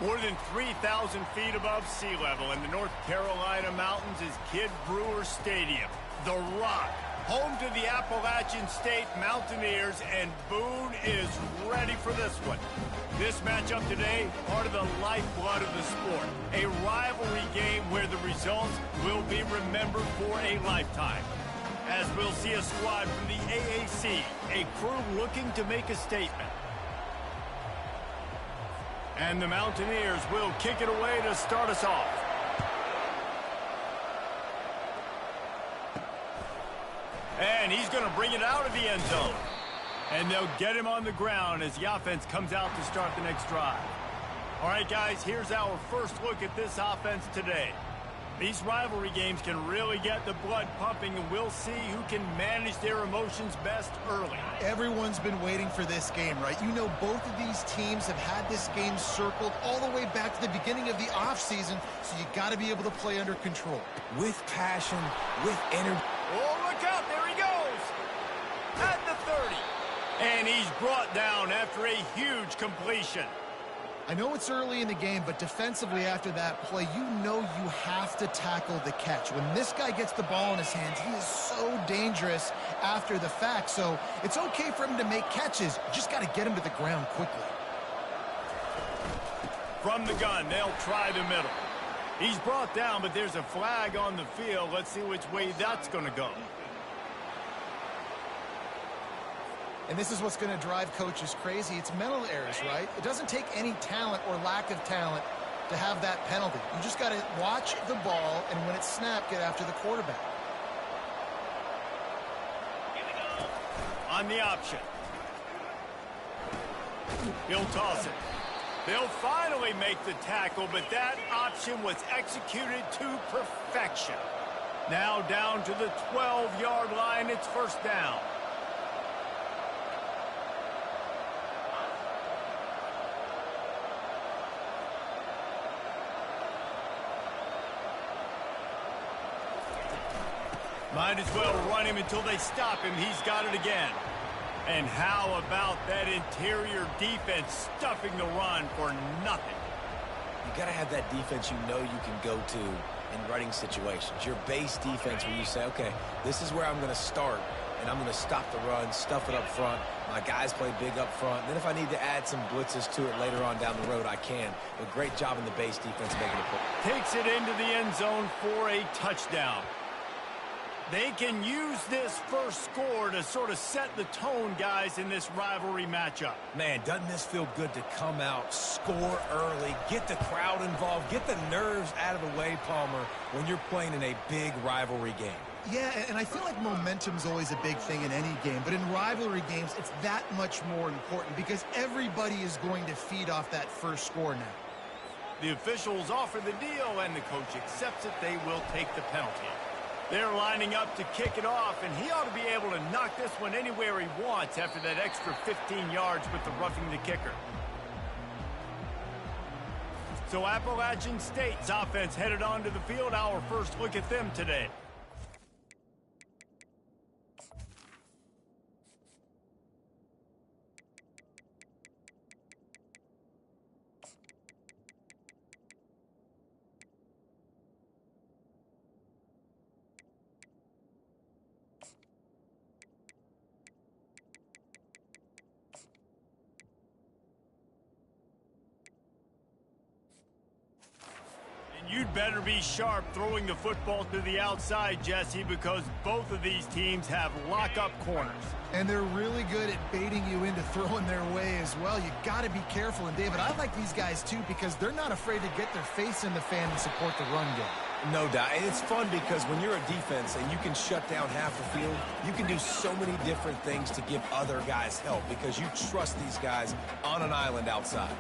More than 3,000 feet above sea level in the North Carolina mountains is Kidd Brewer Stadium. The Rock, home to the Appalachian State Mountaineers, and Boone is ready for this one. This matchup today, part of the lifeblood of the sport. A rivalry game where the results will be remembered for a lifetime. As we'll see a squad from the AAC, a crew looking to make a statement. And the Mountaineers will kick it away to start us off. And he's going to bring it out of the end zone. And they'll get him on the ground as the offense comes out to start the next drive. All right, guys, here's our first look at this offense today. These rivalry games can really get the blood pumping, and we'll see who can manage their emotions best early. Everyone's been waiting for this game, right? You know, both of these teams have had this game circled all the way back to the beginning of the offseason, so you got to be able to play under control. With passion, with energy. Oh, look out, there he goes! At the 30. And he's brought down after a huge completion. I know it's early in the game, but defensively after that play, you know you have to tackle the catch. When this guy gets the ball in his hands, he is so dangerous after the fact. So it's okay for him to make catches. You just got to get him to the ground quickly. From the gun, they'll try the middle. He's brought down, but there's a flag on the field. Let's see which way that's going to go. And this is what's going to drive coaches crazy. It's mental errors, right? It doesn't take any talent or lack of talent to have that penalty. You just got to watch the ball, and when it's snapped, get after the quarterback. On the option. He'll toss it. They'll finally make the tackle, but that option was executed to perfection. Now down to the 12-yard line, it's first down. Might as well run him until they stop him. He's got it again. And how about that interior defense stuffing the run for nothing? You got to have that defense you know you can go to in running situations. Your base defense where you say, okay, this is where I'm going to start, and I'm going to stop the run, stuff it up front. My guys play big up front. Then if I need to add some blitzes to it later on down the road, I can. But great job in the base defense making a play. Takes it into the end zone for a touchdown. They can use this first score to sort of set the tone, guys, in this rivalry matchup. Man, doesn't this feel good to come out, score early, get the crowd involved, get the nerves out of the way, Palmer, when you're playing in a big rivalry game? Yeah, and I feel like momentum's always a big thing in any game, but in rivalry games, it's that much more important because everybody is going to feed off that first score now. The officials offer the deal, and the coach accepts it. They will take the penalty. They're lining up to kick it off, and he ought to be able to knock this one anywhere he wants after that extra 15 yards with the roughing the kicker. So Appalachian State's offense headed onto the field. Our first look at them today. You'd better be sharp throwing the football to the outside, Jesse, because both of these teams have lock-up corners. And they're really good at baiting you into throwing their way as well. You got to be careful. And, David, I like these guys, too, because they're not afraid to get their face in the fan and support the run game. No doubt. And it's fun because when you're a defense and you can shut down half the field, you can do so many different things to give other guys help because you trust these guys on an island outside.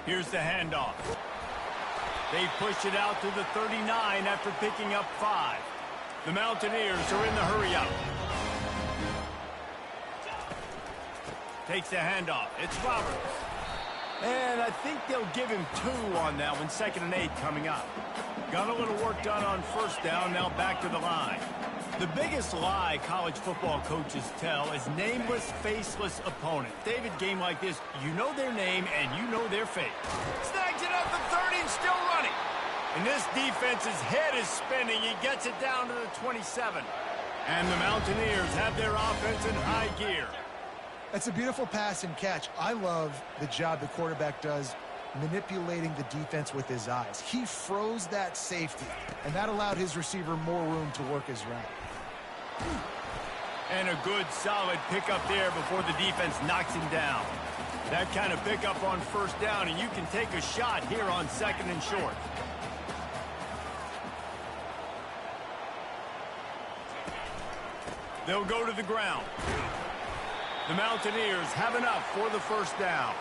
Here's the handoff. They push it out to the 39 after picking up 5. The Mountaineers are in the hurry-up. Takes the handoff. It's Roberts. And I think they'll give him 2 on that one. 2nd and 8 coming up. Got a little work done on first down. Now back to the line. The biggest lie college football coaches tell is nameless, faceless opponent. David, game like this, you know their name and you know their fate. Snags it at the 30 and still running. And this defense's head is spinning. He gets it down to the 27. And the Mountaineers have their offense in high gear. That's a beautiful pass and catch. I love the job the quarterback does manipulating the defense with his eyes. He froze that safety, and that allowed his receiver more room to work his route. And a good, solid pickup there before the defense knocks him down. That kind of pickup on first down, and you can take a shot here on 2nd and short. They'll go to the ground. The Mountaineers have enough for the first down.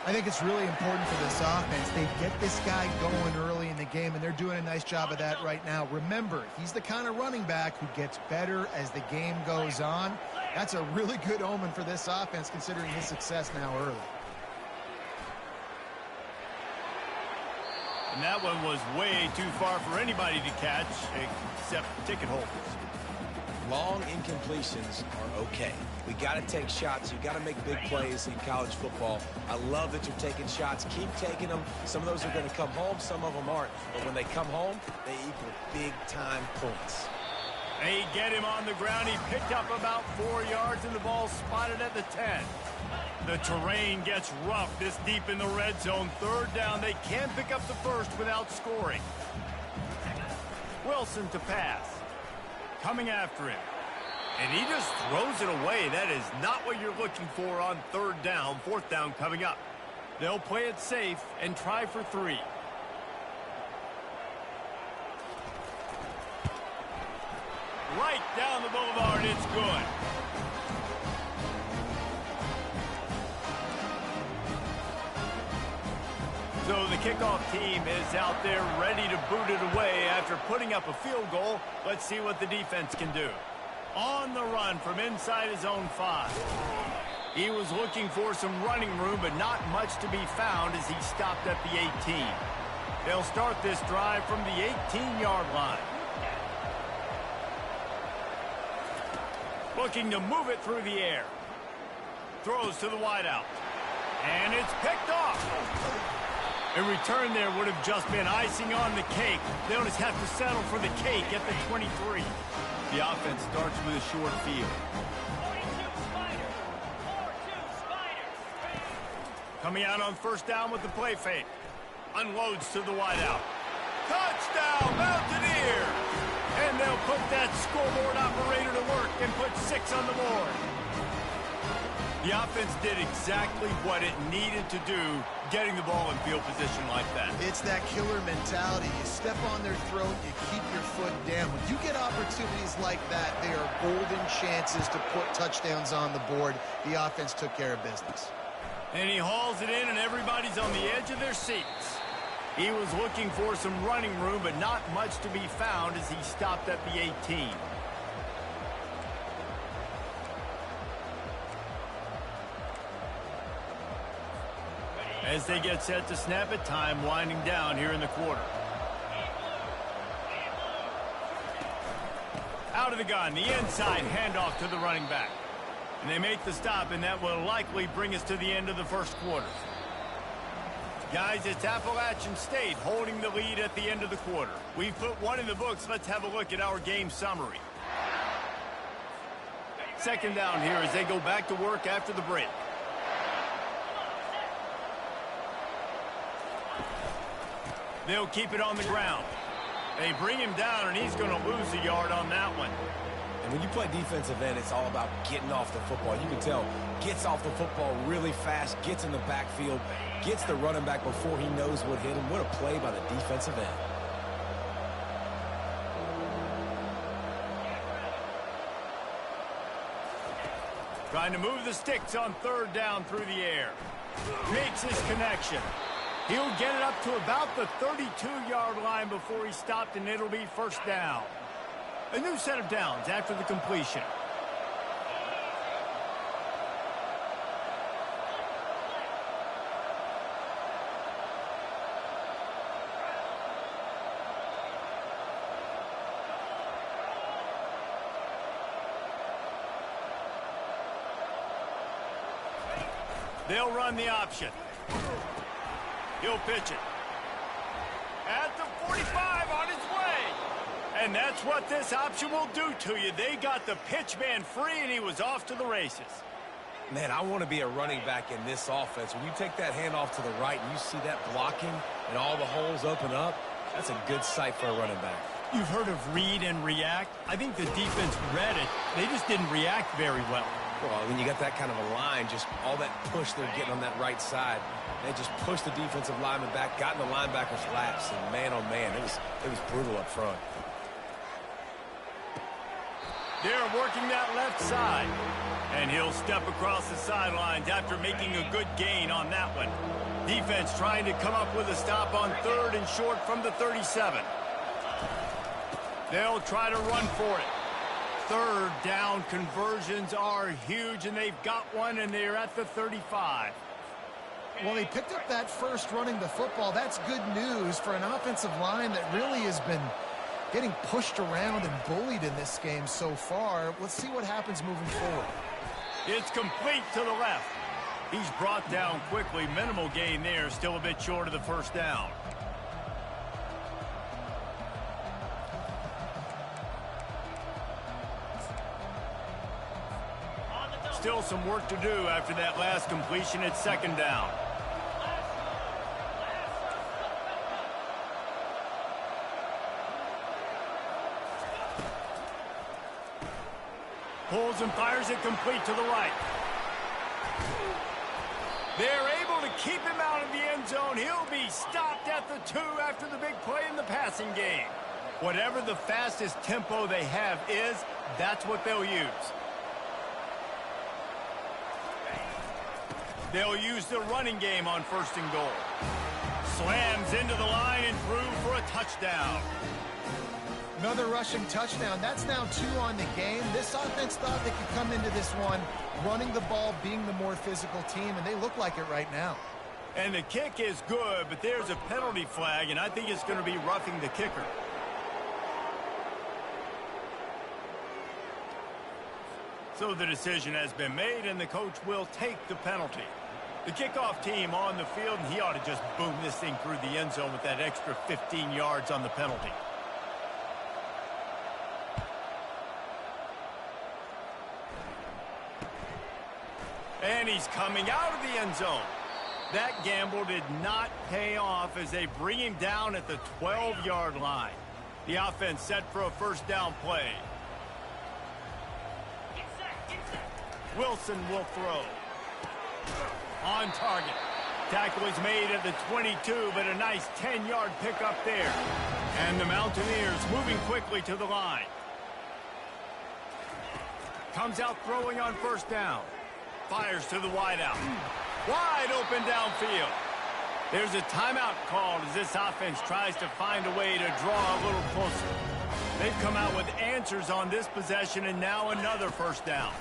I think it's really important for this offense. They get this guy going early in the game, and they're doing a nice job of that right now. Remember, he's the kind of running back who gets better as the game goes on. That's a really good omen for this offense, considering his success now early. And that one was way too far for anybody to catch, except ticket holders. Long incompletions are okay. We got to take shots. You got to make big plays in college football. I love that you're taking shots. Keep taking them. Some of those are going to come home. Some of them aren't. But when they come home, they equal big-time points. They get him on the ground. He picked up about 4 yards, and the ball spotted at the 10. The terrain gets rough this deep in the red zone. 3rd down. They can't pick up the first without scoring. Wilson to pass. Coming after him. And he just throws it away. That is not what you're looking for on 3rd down. 4th down coming up. They'll play it safe and try for 3. Right down the boulevard. It's good. So the kickoff team is out there ready to boot it away after putting up a field goal. Let's see what the defense can do. On the run from inside his own 5. He was looking for some running room, but not much to be found as he stopped at the 18. They'll start this drive from the 18-yard line. Looking to move it through the air. Throws to the wideout. And it's picked off. A return there would have just been icing on the cake. They'll just have to settle for the cake at the 23. The offense starts with a short field. Coming out on 1st down with the play fake. Unloads to the wideout. Touchdown, Mountaineers! And they'll put that scoreboard operator to work and put 6 on the board. The offense did exactly what it needed to do, getting the ball in field position like that. It's that killer mentality. You step on their throat, you keep your foot down. When you get opportunities like that, they are golden chances to put touchdowns on the board. The offense took care of business. And he hauls it in, and everybody's on the edge of their seats. He was looking for some running room, but not much to be found as he stopped at the 18. As they get set to snap it, time winding down here in the quarter. Out of the gun, the inside handoff to the running back. And they make the stop, and that will likely bring us to the end of the first quarter. Guys, it's Appalachian State holding the lead at the end of the quarter. We've put 1 in the books. Let's have a look at our game summary. 2nd down here as they go back to work after the break. They'll keep it on the ground. They bring him down, and he's going to lose a yard on that one. And when you play defensive end, it's all about getting off the football. You can tell, gets off the football really fast, gets in the backfield, gets the running back before he knows what hit him. What a play by the defensive end. Trying to move the sticks on 3rd down through the air. Makes his connection. He'll get it up to about the 32-yard line before he stopped, and it'll be 1st down. A new set of downs after the completion. They'll run the option. He'll pitch it. At the 45 on his way. And that's what this option will do to you. They got the pitch man free, and he was off to the races. Man, I want to be a running back in this offense. When you take that handoff to the right and you see that blocking and all the holes open up, that's a good sight for a running back. You've heard of read and react. I think the defense read it. They just didn't react very well. Well, when you got that kind of a line, just all that push they're getting on that right side, they just pushed the defensive lineman back, got in the linebacker's laps, and man, oh man, it was brutal up front. They're working that left side. And he'll step across the sidelines after making a good gain on that one. Defense trying to come up with a stop on 3rd and short from the 37. They'll try to run for it. 3rd down conversions are huge, and they've got one, and they're at the 35. Well, they picked up that first running the football. That's good news for an offensive line that really has been getting pushed around and bullied in this game so far. Let's see what happens moving forward. It's complete to the left. He's brought down quickly. Minimal gain there. Still a bit short of the first down. Still some work to do after that last completion at 2nd down. Pulls and fires it complete to the right. They're able to keep him out of the end zone. He'll be stopped at the 2 after the big play in the passing game. Whatever the fastest tempo they have is, that's what they'll use. They'll use the running game on 1st and goal. Slams into the line and through for a touchdown. Another rushing touchdown. That's now 2 on the game. This offense thought they could come into this one running the ball, being the more physical team, and they look like it right now. And the kick is good, but there's a penalty flag, and I think it's going to be roughing the kicker. So the decision has been made, and the coach will take the penalty. The kickoff team on the field, and he ought to just boom this thing through the end zone with that extra 15 yards on the penalty. And he's coming out of the end zone. That gamble did not pay off as they bring him down at the 12-yard line. The offense set for a 1st down play. Wilson will throw. On target. Tackle is made at the 22, but a nice 10-yard pickup there. And the Mountaineers moving quickly to the line. Comes out throwing on 1st down. Fires to the wideout. Wide open downfield. There's a timeout called as this offense tries to find a way to draw a little closer. They've come out with answers on this possession, and now another 1st down.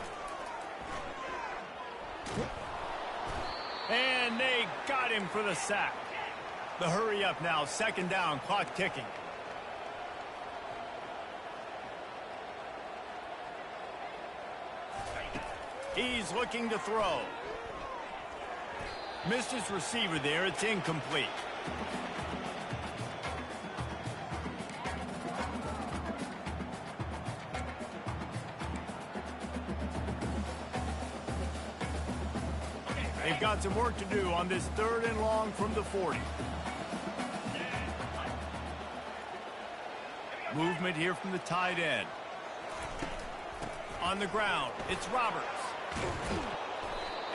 And they got him for the sack. The hurry up now, 2nd down, clock ticking. He's looking to throw. Missed his receiver there. It's incomplete. They've got some work to do on this 3rd and long from the 40. Movement here from the tight end. On the ground, it's Roberts.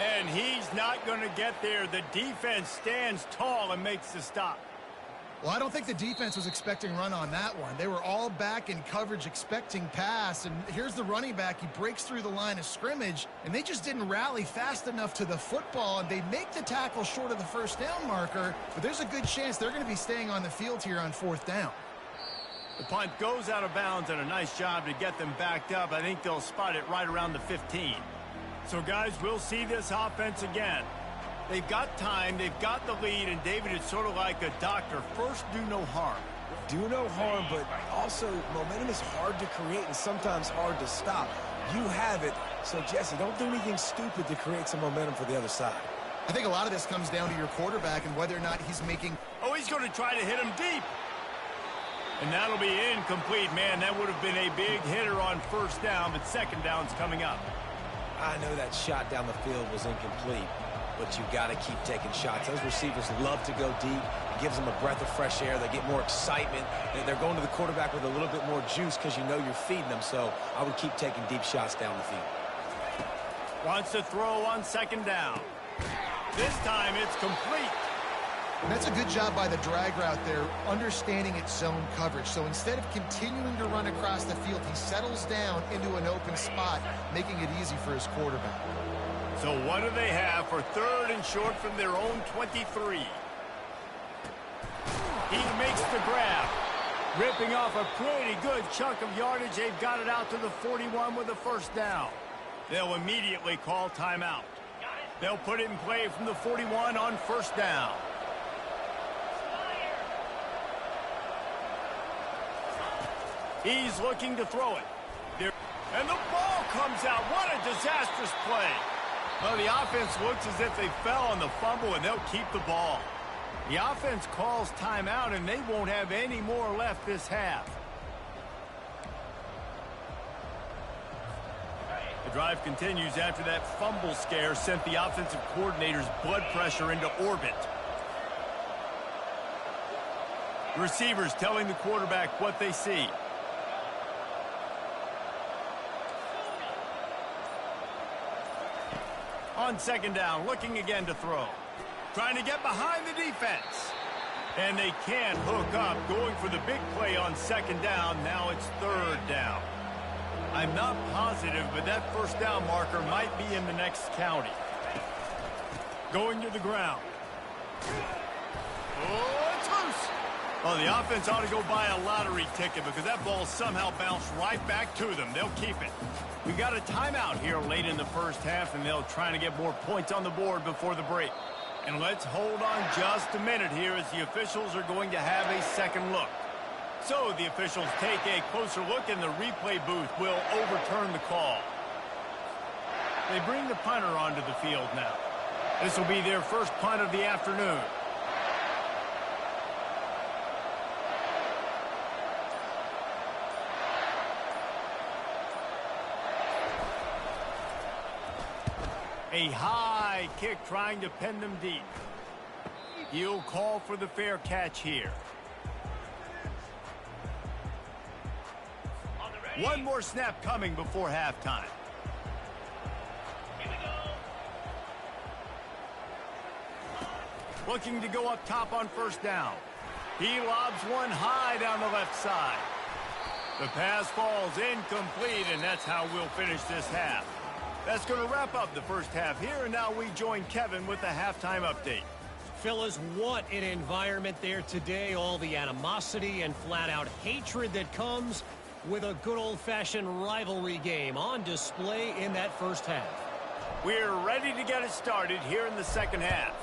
And he's not going to get there. The defense stands tall and makes the stop. Well, I don't think the defense was expecting run on that one. They were all back in coverage expecting pass, and here's the running back. He breaks through the line of scrimmage, and they just didn't rally fast enough to the football, and they make the tackle short of the 1st down marker, but there's a good chance they're going to be staying on the field here on 4th down. The punt goes out of bounds, and a nice job to get them backed up. I think they'll spot it right around the 15. So, guys, we'll see this offense again. They've got time, they've got the lead, and David, it's sort of like a doctor. First, do no harm. Do no harm, but also momentum is hard to create and sometimes hard to stop. You have it, so Jesse, don't do anything stupid to create some momentum for the other side. I think a lot of this comes down to your quarterback and whether or not he's making... Oh, he's going to try to hit him deep. And that'll be incomplete. Man, that would have been a big hitter on first down, but second down's coming up. I know that shot down the field was incomplete, but you got to keep taking shots. Those receivers love to go deep. It gives them a breath of fresh air. They get more excitement. They're going to the quarterback with a little bit more juice because you know you're feeding them. So I would keep taking deep shots down the field. Wants to throw on second down. This time it's complete. And that's a good job by the drag route there, understanding its zone coverage. So instead of continuing to run across the field, he settles down into an open spot, making it easy for his quarterback. So what do they have for third and short from their own 23? He makes the grab. Ripping off a pretty good chunk of yardage. They've got it out to the 41 with a first down. They'll immediately call timeout. They'll put it in play from the 41 on first down. He's looking to throw it. And the ball comes out. What a disastrous play. Well, the offense looks as if they fell on the fumble, and they'll keep the ball. The offense calls timeout, and they won't have any more left this half. The drive continues after that fumble scare sent the offensive coordinator's blood pressure into orbit. The receivers telling the quarterback what they see. On second down, looking again to throw. Trying to get behind the defense. And they can't hook up, going for the big play on second down. Now it's third down. I'm not positive, but that first down marker might be in the next county. Going to the ground. Oh, it's loose. Well, the offense ought to go buy a lottery ticket because that ball somehow bounced right back to them. They'll keep it. We got a timeout here late in the first half, and they'll try to get more points on the board before the break. And let's hold on just a minute here as the officials are going to have a second look. So the officials take a closer look, and the replay booth will overturn the call. They bring the punter onto the field now. This will be their first punt of the afternoon. A high kick trying to pin them deep. He'll call for the fair catch here. One more snap coming before halftime. Looking to go up top on first down. He lobs one high down the left side. The pass falls incomplete, and that's how we'll finish this half. That's going to wrap up the first half here, and now we join Kevin with the halftime update. Fellas, what an environment there today. All the animosity and flat-out hatred that comes with a good old-fashioned rivalry game on display in that first half. We're ready to get it started here in the second half.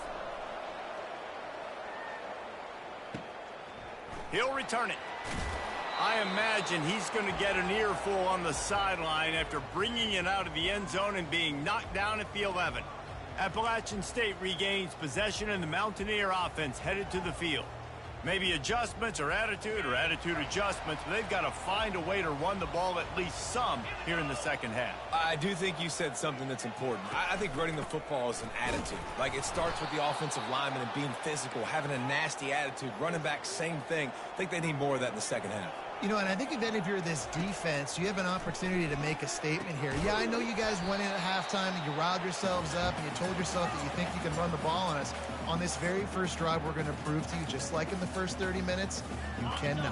He'll return it. I imagine he's going to get an earful on the sideline after bringing it out of the end zone and being knocked down at the 11. Appalachian State regains possession, and the Mountaineer offense headed to the field. Maybe adjustments or attitude adjustments, but they've got to find a way to run the ball at least some here in the second half. I do think you said something that's important. I think running the football is an attitude. Like, it starts with the offensive lineman and being physical, having a nasty attitude. Running back, same thing. I think they need more of that in the second half. You know, and I think if you're this defense, you have an opportunity to make a statement here. Yeah, I know you guys went in at halftime and you riled yourselves up and you told yourself that you think you can run the ball on us. On this very first drive, we're going to prove to you, just like in the first 30 minutes, you cannot.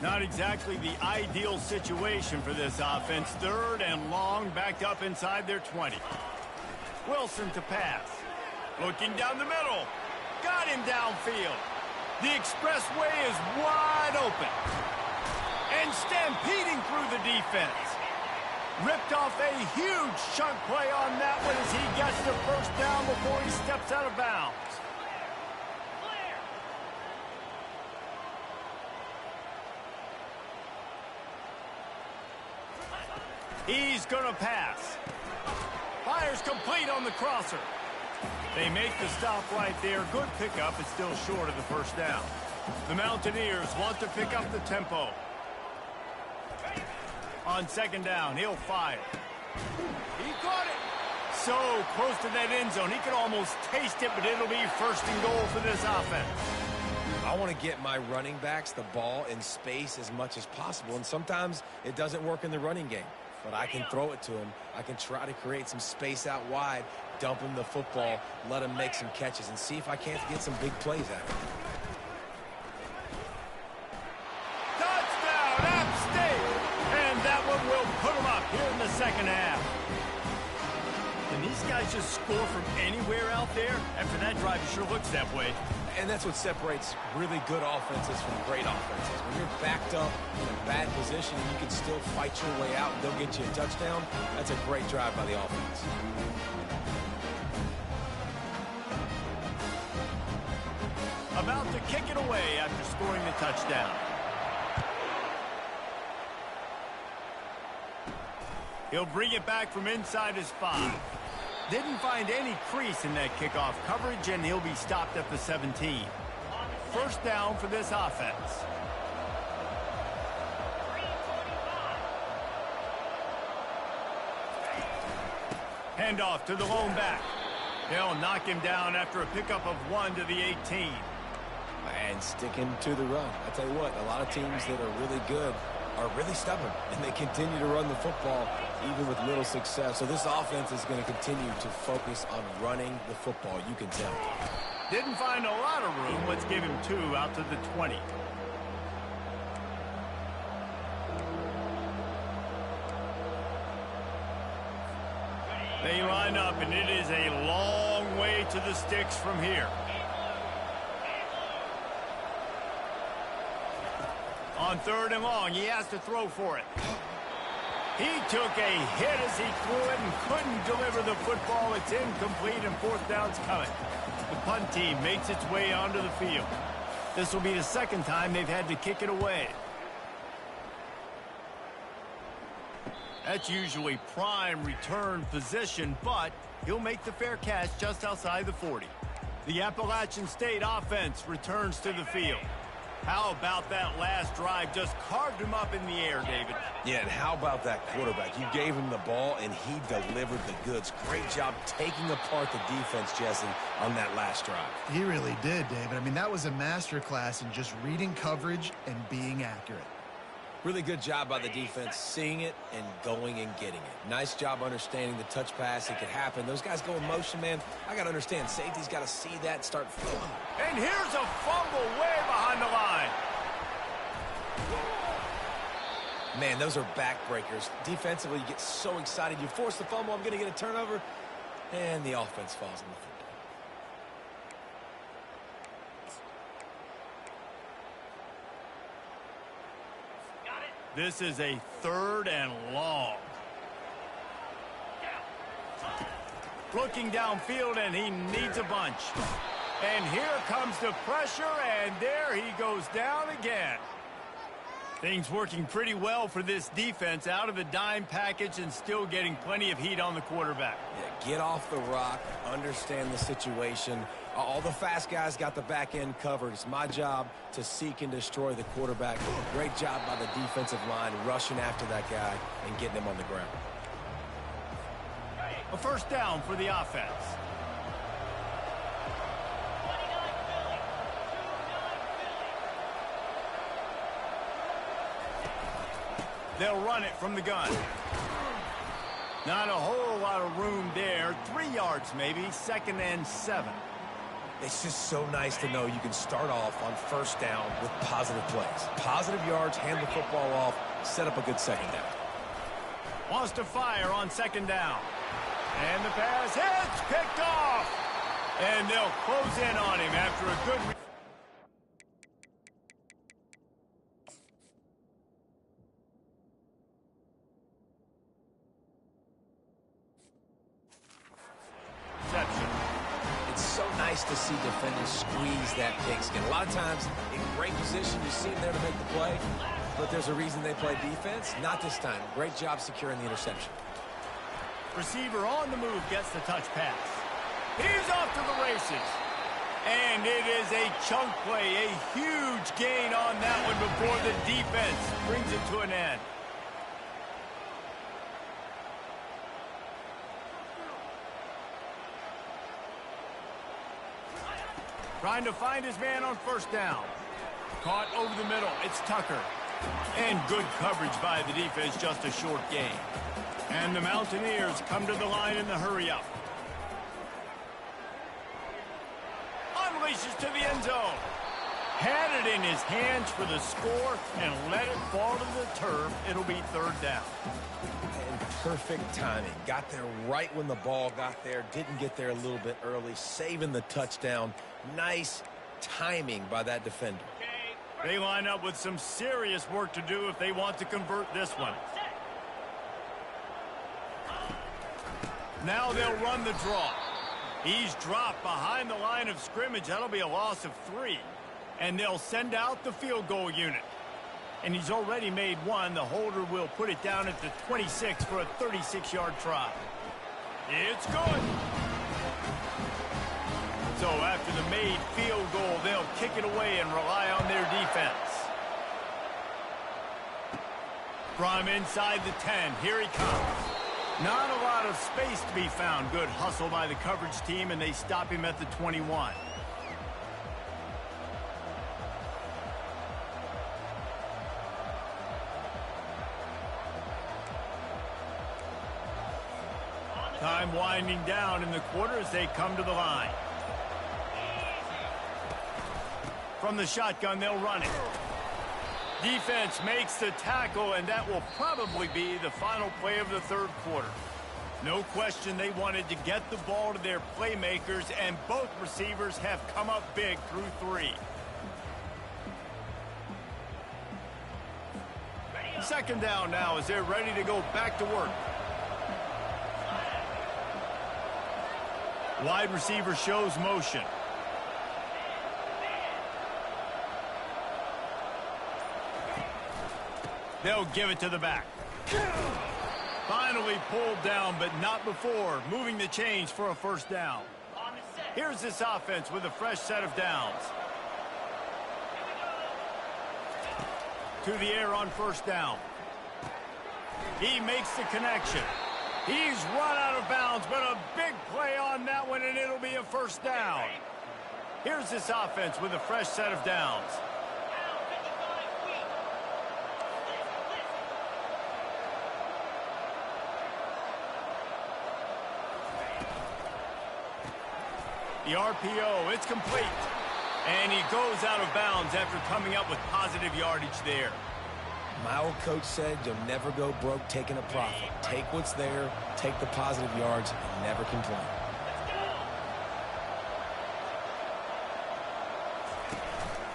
Not exactly the ideal situation for this offense. Third and long, backed up inside their 20. Wilson to pass. Looking down the middle. Got him downfield. The expressway is wide open. And stampeding through the defense. Ripped off a huge chunk play on that one as he gets the first down before he steps out of bounds. He's going to pass. Fires complete on the crosser. They make the stop right there. Good pickup. It's still short of the first down. The Mountaineers want to pick up the tempo. On second down, he'll fire. He caught it. So close to that end zone. He could almost taste it, but it'll be first and goal for this offense. I want to get my running backs the ball in space as much as possible, and sometimes it doesn't work in the running game. But I can throw it to him. I can try to create some space out wide, dump him the football, let him make some catches, and see if I can't get some big plays out of him. Touchdown, App State! And that one will put him up here in the second half. Can these guys just score from anywhere out there? After that drive, it sure looks that way. And that's what separates really good offenses from great offenses. When you're backed up in a bad position and you can still fight your way out and they'll get you a touchdown, that's a great drive by the offense. About to kick it away after scoring the touchdown. He'll bring it back from inside his 5. Didn't find any crease in that kickoff coverage, and he'll be stopped at the 17. First down for this offense. Handoff to the lone back. They'll knock him down after a pickup of 1 to the 18. And sticking to the run. I tell you what, a lot of teams that are really good are really stubborn, and they continue to run the football even with little success. So this offense is going to continue to focus on running the football, you can tell. Didn't find a lot of room. Let's give him 2 out to the 20. They line up, and it is a long way to the sticks from here. On third and long, he has to throw for it. He took a hit as he threw it and couldn't deliver the football. It's incomplete, and fourth down's coming. The punt team makes its way onto the field. This will be the second time they've had to kick it away. That's usually prime return position, but he'll make the fair catch just outside the 40. The Appalachian State offense returns to the field. How about that last drive? Just carved him up in the air, David. Yeah, and how about that quarterback? You gave him the ball, and he delivered the goods. Great job taking apart the defense, Jesse, on that last drive. He really did, David. I mean, that was a masterclass in just reading coverage and being accurate. Really good job by the defense, seeing it and going and getting it. Nice job understanding the touch pass. It could happen. Those guys go in motion, man. I got to understand. Safety's got to see that and start flowing. And here's a fumble way behind the line. Man, those are backbreakers. Defensively, you get so excited. You force the fumble. I'm going to get a turnover. And the offense falls on the football. This is a third and long. Looking downfield, and he needs a bunch. And here comes the pressure, and there he goes down again. Things working pretty well for this defense, out of the dime package and still getting plenty of heat on the quarterback. Yeah, get off the rock, understand the situation. All the fast guys got the back end covered. It's my job to seek and destroy the quarterback. Great job by the defensive line rushing after that guy and getting him on the ground. A first down for the offense. They'll run it from the gun. Not a whole lot of room there. 3 yards maybe, 2nd and 7. It's just so nice to know you can start off on first down with positive plays. Positive yards, hand the football off, set up a good second down. Wants to fire on 2nd down. And the pass hits, picked off. And they'll close in on him after a good reception. It's so nice to see defenders squeeze that pigskin. A lot of times, in great position, you see them there to make the play, but there's a reason they play defense. Not this time. Great job securing the interception. Receiver on the move gets the touch pass. He's off to the races. And it is a chunk play, a huge gain on that one before the defense brings it to an end. Trying to find his man on first down. Caught over the middle. It's Tucker. And good coverage by the defense, just a short gain. And the Mountaineers come to the line in the hurry-up. Unleashes to the end zone. Had it in his hands for the score and let it fall to the turf. It'll be third down. And perfect timing. Got there right when the ball got there. Didn't get there a little bit early. Saving the touchdown. Nice timing by that defender. They line up with some serious work to do if they want to convert this one. Now they'll run the draw. He's dropped behind the line of scrimmage. That'll be a loss of 3. And they'll send out the field goal unit. And he's already made one. The holder will put it down at the 26 for a 36-yard try. It's good. So after the made field goal, they'll kick it away and rely on their defense. From inside the 10, here he comes. Not a lot of space to be found. Good hustle by the coverage team, and they stop him at the 21. Time winding down in the quarter as they come to the line. From the shotgun, they'll run it. Defense makes the tackle, and that will probably be the final play of the third quarter. No question they wanted to get the ball to their playmakers, and both receivers have come up big through 3. Second down now as they're ready to go back to work. Wide receiver shows motion. They'll give it to the back. Finally pulled down, but not before. Moving the chains for a first down. Here's this offense with a fresh set of downs. To the air on first down. He makes the connection. He's run out of bounds, but a big play on that one, and it'll be a first down. Here's this offense with a fresh set of downs. The RPO, it's complete. And he goes out of bounds after coming up with positive yardage there. My old coach said you'll never go broke taking a profit. Take what's there, take the positive yards, and never complain.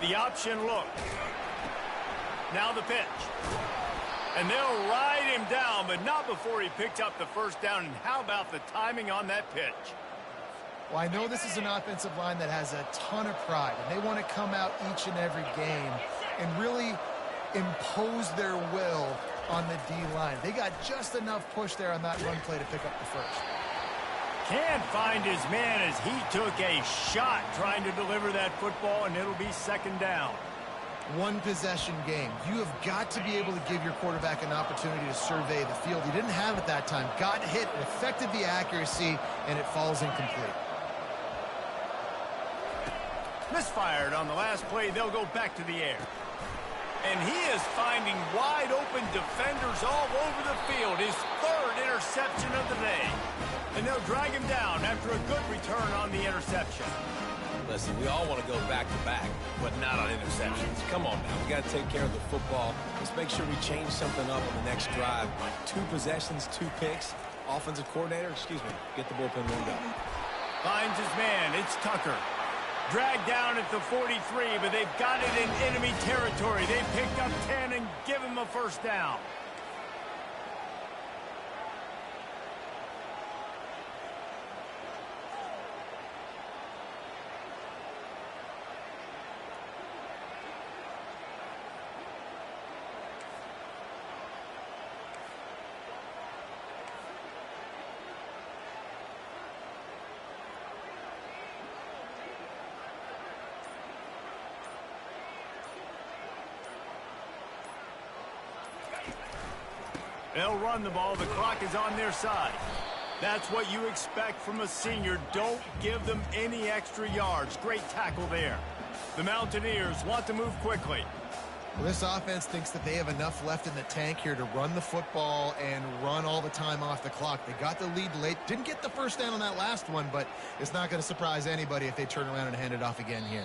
The option look. Now the pitch. And they'll ride him down, but not before he picked up the first down. And how about the timing on that pitch? Well, I know this is an offensive line that has a ton of pride, and they want to come out each and every game and really impose their will on the D-line. They got just enough push there on that run play to pick up the first. Can't find his man as he took a shot trying to deliver that football, and it'll be second down. One possession game. You have got to be able to give your quarterback an opportunity to survey the field. He didn't have it that time. Got hit, it affected the accuracy, and it falls incomplete. Misfired on the last play. They'll go back to the air. And he is finding wide-open defenders all over the field. His third interception of the day. And they'll drag him down after a good return on the interception. Listen, we all want to go back-to-back, but not on interceptions. Come on now. We got to take care of the football. Let's make sure we change something up on the next drive. 2 possessions, 2 picks. Offensive coordinator, get the bullpen window. Finds his man. It's Tucker. Dragged down at the 43, but they've got it in enemy territory. They picked up 10 and give him a first down. They'll run the ball. The clock is on their side. That's what you expect from a senior. Don't give them any extra yards. Great tackle there. The Mountaineers want to move quickly. Well, this offense thinks that they have enough left in the tank here to run the football and run all the time off the clock. They got the lead late. Didn't get the first down on that last one, but it's not going to surprise anybody if they turn around and hand it off again here.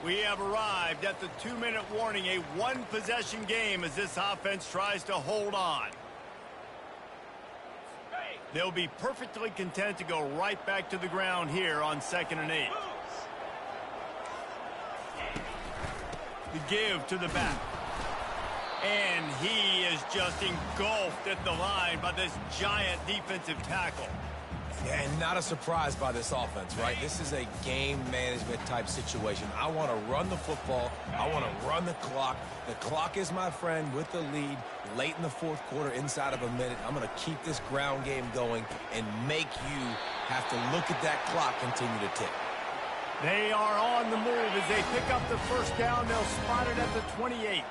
We have arrived at the 2-minute warning, a one-possession game as this offense tries to hold on. They'll be perfectly content to go right back to the ground here on 2nd and 8. The give to the back. And he is just engulfed at the line by this giant defensive tackle. Yeah, and not a surprise by this offense, right? This is a game management type situation. I want to run the football. I want to run the clock. The clock is my friend with the lead late in the 4th quarter, inside of a minute. I'm going to keep this ground game going and make you have to look at that clock continue to tick. They are on the move as they pick up the first down. They'll spot it at the 28.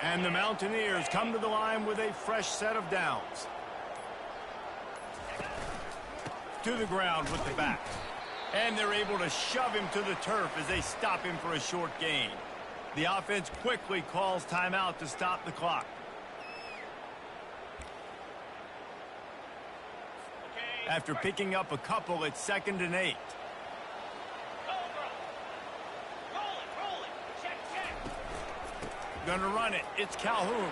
And the Mountaineers come to the line with a fresh set of downs. To the ground with the back. And they're able to shove him to the turf as they stop him for a short gain. The offense quickly calls timeout to stop the clock. After picking up a couple, it's 2nd and 8. Gonna run it. It's Calhoun.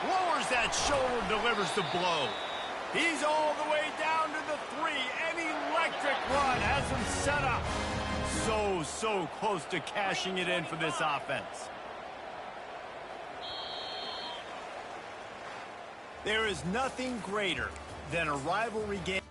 Lowers that shoulder, delivers the blow. He's all the way down to the 3. An electric run has him set up. So close to cashing it in for this offense. There is nothing greater than a rivalry game.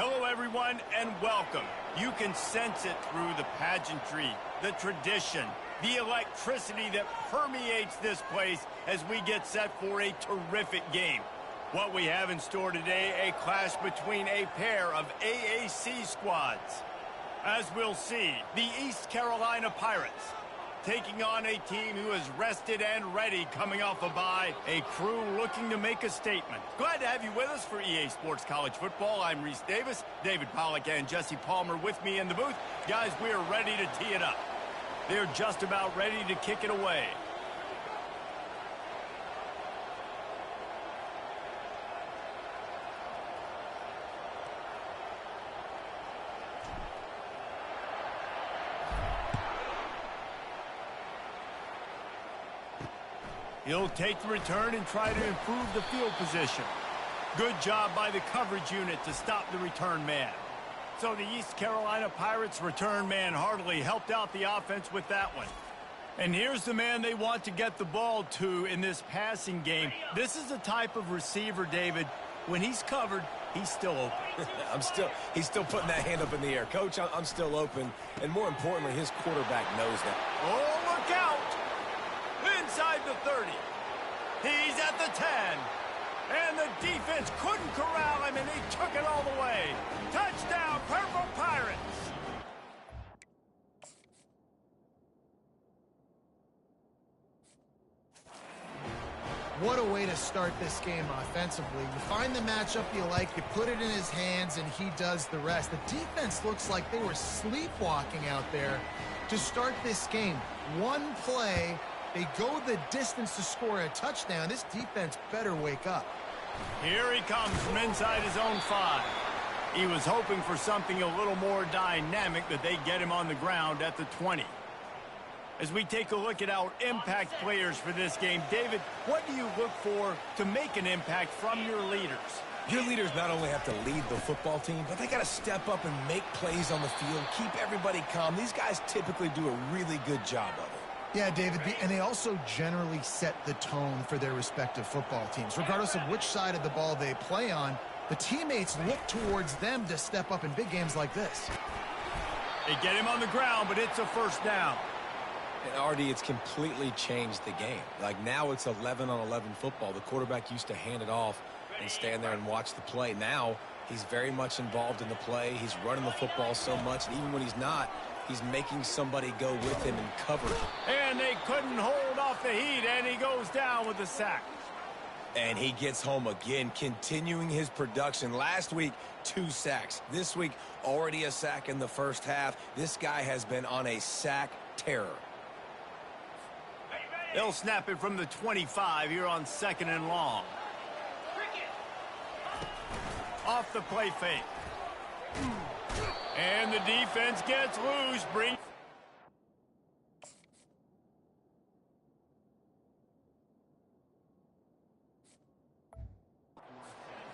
Hello, everyone, and welcome. You can sense it through the pageantry, the tradition, the electricity that permeates this place as we get set for a terrific game. What we have in store today, a clash between a pair of AAC squads. As we'll see, the East Carolina Pirates taking on a team who is rested and ready coming off a bye, a crew looking to make a statement. Glad to have you with us for EA Sports College Football. I'm Reese Davis, David Pollack and Jesse Palmer with me in the booth. Guys, we are ready to tee it up. They're just about ready to kick it away. He'll take the return and try to improve the field position. Good job by the coverage unit to stop the return man. So the East Carolina Pirates return man hardly helped out the offense with that one. And here's the man they want to get the ball to in this passing game. This is the type of receiver, David, when he's covered, he's still open. He's still putting that hand up in the air. Coach, I'm still open. And more importantly, his quarterback knows that. Oh, look out! Inside the 30. He's at the 10. And the defense couldn't corral him, and he took it all the way. Touchdown, Purple Pirates! What a way to start this game offensively. You find the matchup you like, you put it in his hands, and he does the rest. The defense looks like they were sleepwalking out there to start this game. One play, they go the distance to score a touchdown. This defense better wake up. Here he comes from inside his own 5. He was hoping for something a little more dynamic, that they get him on the ground at the 20. As we take a look at our impact players for this game, David, what do you look for to make an impact from your leaders? Your leaders not only have to lead the football team, but they got to step up and make plays on the field, keep everybody calm. These guys typically do a really good job of it. Yeah, David, and they also generally set the tone for their respective football teams. Regardless of which side of the ball they play on, the teammates look towards them to step up in big games like this. They get him on the ground, but it's a first down. And RD, it's completely changed the game. Like now it's 11-on-11 football. The quarterback used to hand it off and stand there and watch the play. Now he's very much involved in the play. He's running the football so much, and even when he's not, he's making somebody go with him and cover him. And they couldn't hold off the heat, and he goes down with the sack. And he gets home again, continuing his production. Last week, 2 sacks. This week, already a sack in the first half. This guy has been on a sack terror. They'll snap it from the 25 here on 2nd and long. Off the play fake. And the defense gets loose.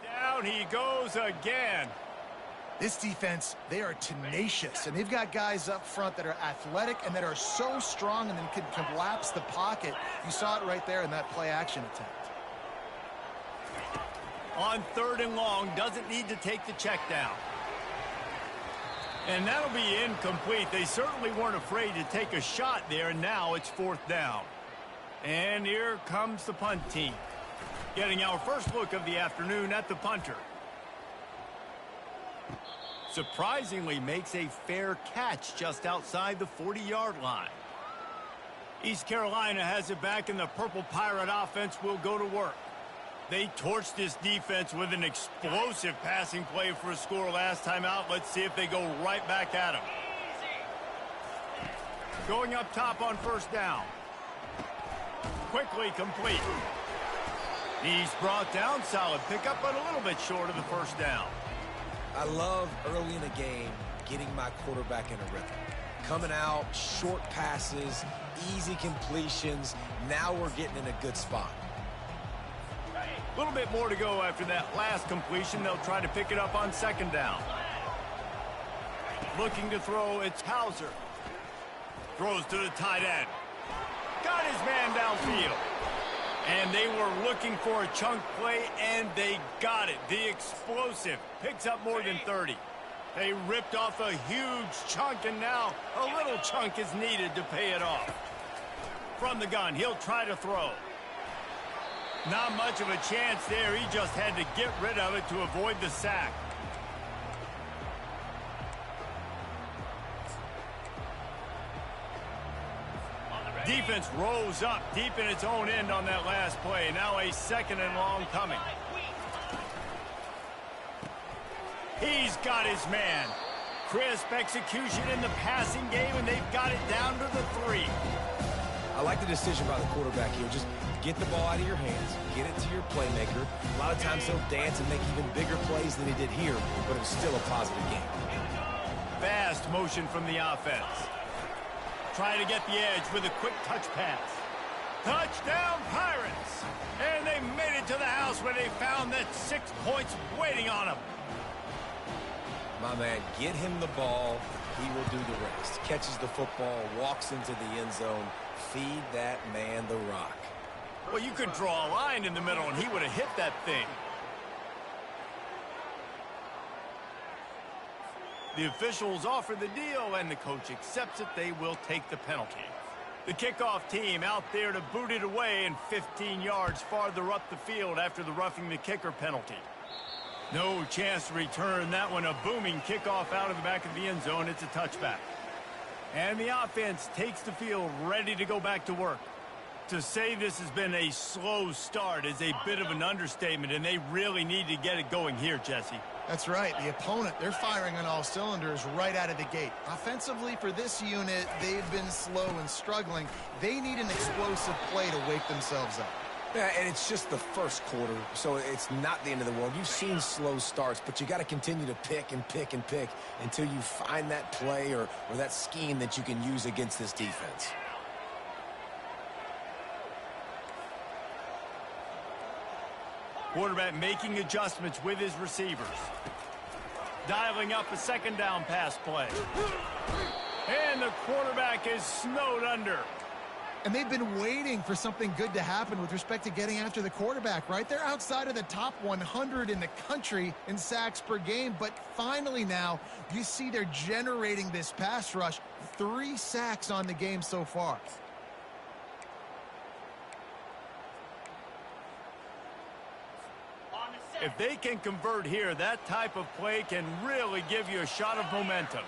Down he goes again. This defense, they are tenacious, and they've got guys up front that are athletic and that are so strong and then can collapse the pocket. You saw it right there in that play-action attempt. On 3rd and long, doesn't need to take the check down. And that'll be incomplete. They certainly weren't afraid to take a shot there, and now it's 4th down. And here comes the punt team, getting our first look of the afternoon at the punter. Surprisingly makes a fair catch just outside the 40-yard line. East Carolina has it back, and the Purple Pirate offense will go to work. They torched this defense with an explosive passing play for a score last time out. Let's see if they go right back at him. Going up top on 1st down. Quickly complete. He's brought down. Solid pickup, but a little bit short of the 1st down. I love early in a game getting my quarterback in a rhythm. Coming out, short passes, easy completions. Now we're getting in a good spot. A little bit more to go after that last completion. They'll try to pick it up on 2nd down. Looking to throw, it's Hauser. Throws to the tight end. Got his man downfield. And they were looking for a chunk play, and they got it. The explosive picks up more than 30. They ripped off a huge chunk, and now a little chunk is needed to pay it off. From the gun, he'll try to throw. Not much of a chance there. He just had to get rid of it to avoid the sack. Defense rose up deep in its own end on that last play. Now a 2nd and long coming. He's got his man. Crisp execution in the passing game, and they've got it down to the 3. I like the decision by the quarterback here. Just get the ball out of your hands, get it to your playmaker. A lot of times he'll dance and make even bigger plays than he did here, but it was still a positive game. Fast motion from the offense. Trying to get the edge with a quick touch pass. Touchdown, Pirates! And they made it to the house where they found that 6 points waiting on them. My man, get him the ball. He will do the rest. Catches the football, walks into the end zone. Feed that man the rock. Well, you could draw a line in the middle, and he would have hit that thing. The officials offer the deal, and the coach accepts it. They will take the penalty. The kickoff team out there to boot it away and 15 yards farther up the field after the roughing the kicker penalty. No chance to return that one. A booming kickoff out of the back of the end zone. It's a touchback. And the offense takes the field ready to go back to work. To say this has been a slow start is a bit of an understatement, and they really need to get it going here, Jesse. That's right. The opponent, they're firing on all cylinders right out of the gate. Offensively, for this unit, they've been slow and struggling. They need an explosive play to wake themselves up. Yeah, and it's just the first quarter, so it's not the end of the world. You've seen slow starts, but you got to continue to pick and pick and pick until you find that play or that scheme that you can use against this defense. Quarterback making adjustments with his receivers. Dialing up a 2nd down pass play. And the quarterback is snowed under. And they've been waiting for something good to happen with respect to getting after the quarterback, right? They're outside of the top 100 in the country in sacks per game, but finally now you see they're generating this pass rush. 3 sacks on the game so far. If they can convert here, that type of play can really give you a shot of momentum.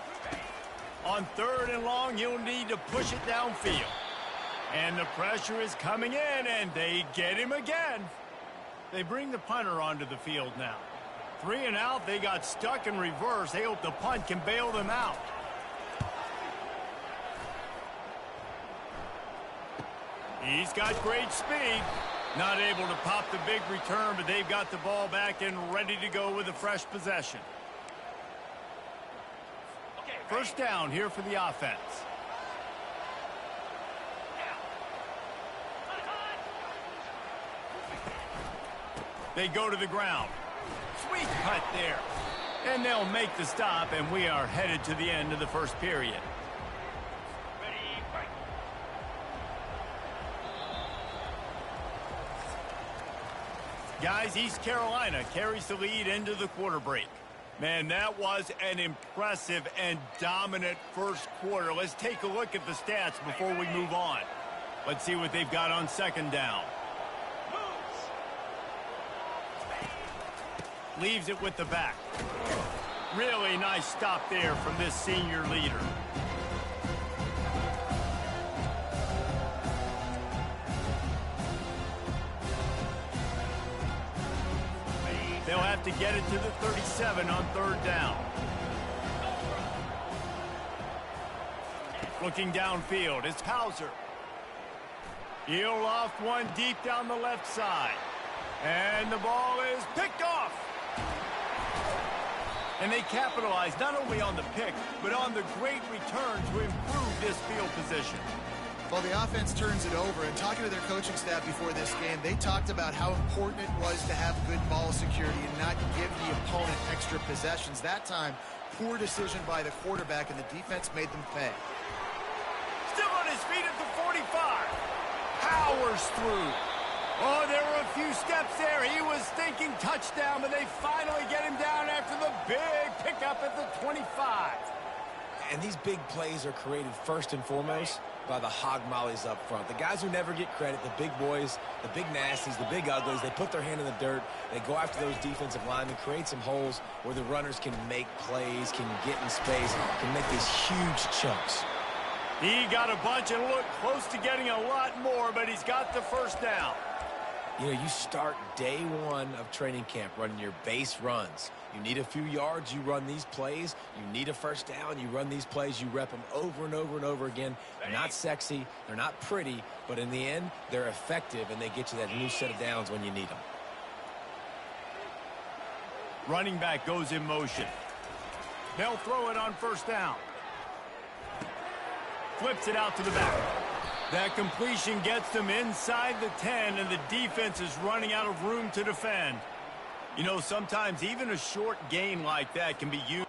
On 3rd and long, you'll need to push it downfield. And the pressure is coming in, and they get him again. They bring the punter onto the field now. 3 and out, they got stuck in reverse. They hope the punt can bail them out. He's got great speed. Not able to pop the big return, but they've got the ball back and ready to go with a fresh possession. First down here for the offense. They go to the ground. Sweet cut there. And they'll make the stop, and we are headed to the end of the first period. Guys, East Carolina carries the lead into the quarter break. Man, that was an impressive and dominant first quarter. Let's take a look at the stats before we move on. Let's see what they've got on 2nd down. Leaves it with the back. Really nice stop there from this senior leader. They'll have to get it to the 37 on 3rd down. Looking downfield, it's Hauser. He'll loft one deep down the left side. And the ball is picked off. And they capitalize not only on the pick, but on the great return to improve this field position. Well, the offense turns it over, and talking to their coaching staff before this game, they talked about how important it was to have good ball security and not give the opponent extra possessions. That time, poor decision by the quarterback, and the defense made them pay. Still on his feet at the 45. Powers through. Oh, there were a few steps there. He was thinking touchdown, but they finally get him down after the big pickup at the 25. And these big plays are created first and foremost by the hog mollies up front. The guys who never get credit, the big boys, the big nasties, the big uglies, they put their hand in the dirt. They go after those defensive linemen, create some holes where the runners can make plays, can get in space, can make these huge chunks. He got a bunch and looked close to getting a lot more, but he's got the first down. You know, you start day one of training camp running your base runs. You need a few yards, you run these plays. You need a first down, you run these plays. You rep them over and over and over again. They're not sexy, they're not pretty, but in the end, they're effective, and they get you that new set of downs when you need them. Running back goes in motion. They'll throw it on first down. Flips it out to the back. That completion gets them inside the 10, and the defense is running out of room to defend. You know, sometimes even a short gain like that can be used.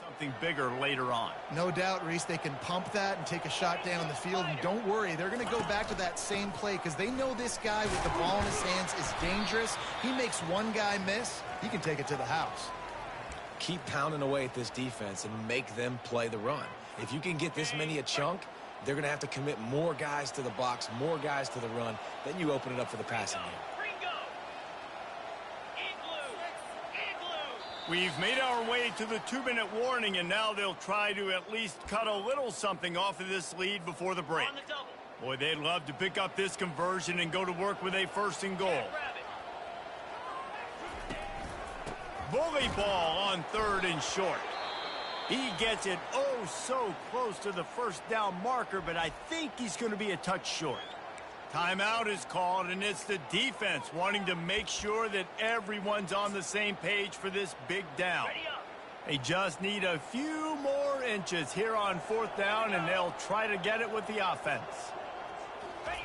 Something bigger later on. No doubt, Reese, they can pump that and take a shot down the field. And don't worry, they're going to go back to that same play because they know this guy with the ball in his hands is dangerous. He makes one guy miss, he can take it to the house. Keep pounding away at this defense and make them play the run. If you can get this many a chunk, they're going to have to commit more guys to the box, more guys to the run. Then you open it up for the passing game. We've made our way to the 2-minute warning, and now they'll try to at least cut a little something off of this lead before the break. Boy, they'd love to pick up this conversion and go to work with a first and goal. Bully ball on third and short. He gets it oh so close to the first down marker, but I think he's going to be a touch short. Timeout is called, and it's the defense wanting to make sure that everyone's on the same page for this big down. They just need a few more inches here on fourth down, and they'll try to get it with the offense.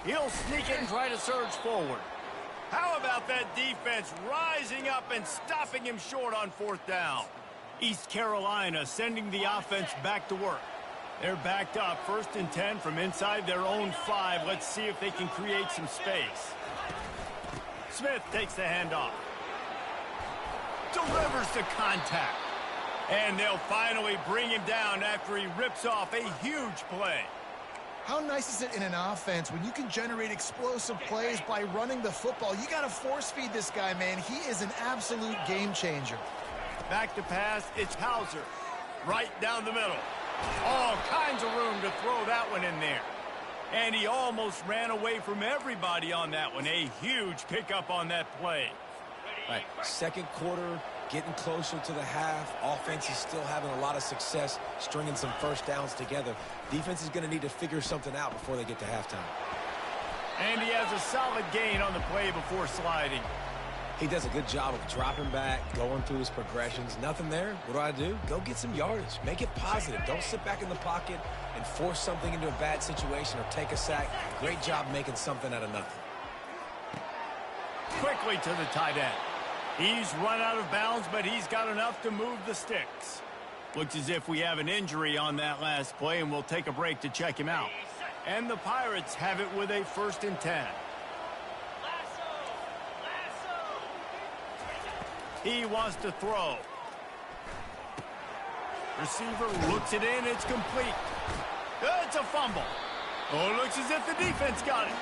He'll sneak it and try to surge forward. How about that defense rising up and stopping him short on fourth down? East Carolina sending the offense back to work. They're backed up, 1st and 10 from inside their own 5. Let's see if they can create some space. Smith takes the handoff. Delivers the contact. And they'll finally bring him down after he rips off a huge play. How nice is it in an offense when you can generate explosive plays by running the football? You got to force feed this guy, man. He is an absolute game changer. Back to pass, it's Hauser. Right down the middle. All kinds of room to throw that one in there. And he almost ran away from everybody on that one. A huge pickup on that play. All right, second quarter, getting closer to the half. Offense is still having a lot of success stringing some first downs together. Defense is going to need to figure something out before they get to halftime. And he has a solid gain on the play before sliding. He does a good job of dropping back, going through his progressions. Nothing there. What do? Go get some yardage. Make it positive. Don't sit back in the pocket and force something into a bad situation or take a sack. Great job making something out of nothing. Quickly to the tight end. He's run out of bounds, but he's got enough to move the sticks. Looks as if we have an injury on that last play, and we'll take a break to check him out. And the Pirates have it with a 1st and 10. He wants to throw. Receiver looks it in. It's complete. It's a fumble. Oh, it looks as if the defense got it.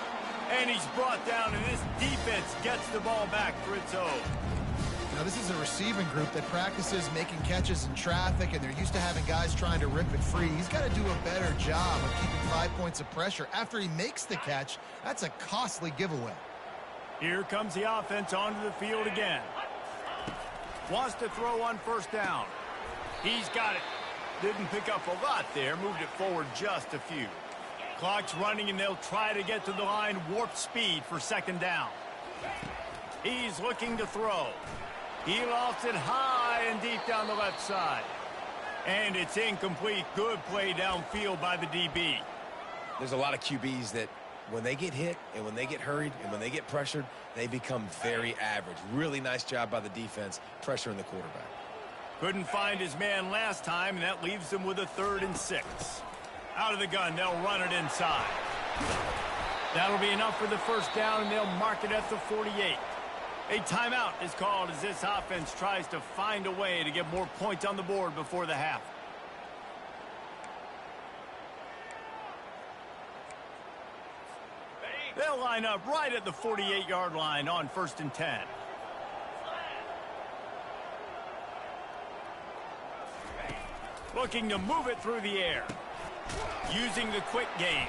And he's brought down, and this defense gets the ball back for its own. Now, this is a receiving group that practices making catches in traffic, and they're used to having guys trying to rip it free. He's got to do a better job of keeping 5 points of pressure. After he makes the catch, that's a costly giveaway. Here comes the offense onto the field again. Wants to throw on 1st down. He's got it. Didn't pick up a lot there. Moved it forward just a few. Clock's running, and they'll try to get to the line. Warp speed for 2nd down. He's looking to throw. He lofts it high and deep down the left side. And it's incomplete. Good play downfield by the DB. There's a lot of QBs that when they get hit and when they get hurried and when they get pressured, they become very average. Really nice job by the defense pressuring the quarterback. Couldn't find his man last time, and that leaves him with a 3rd and 6. Out of the gun, they'll run it inside. That'll be enough for the 1st down, and they'll mark it at the 48. A timeout is called as this offense tries to find a way to get more points on the board before the half. They'll line up right at the 48-yard line on 1st and 10. Looking to move it through the air. Using the quick game.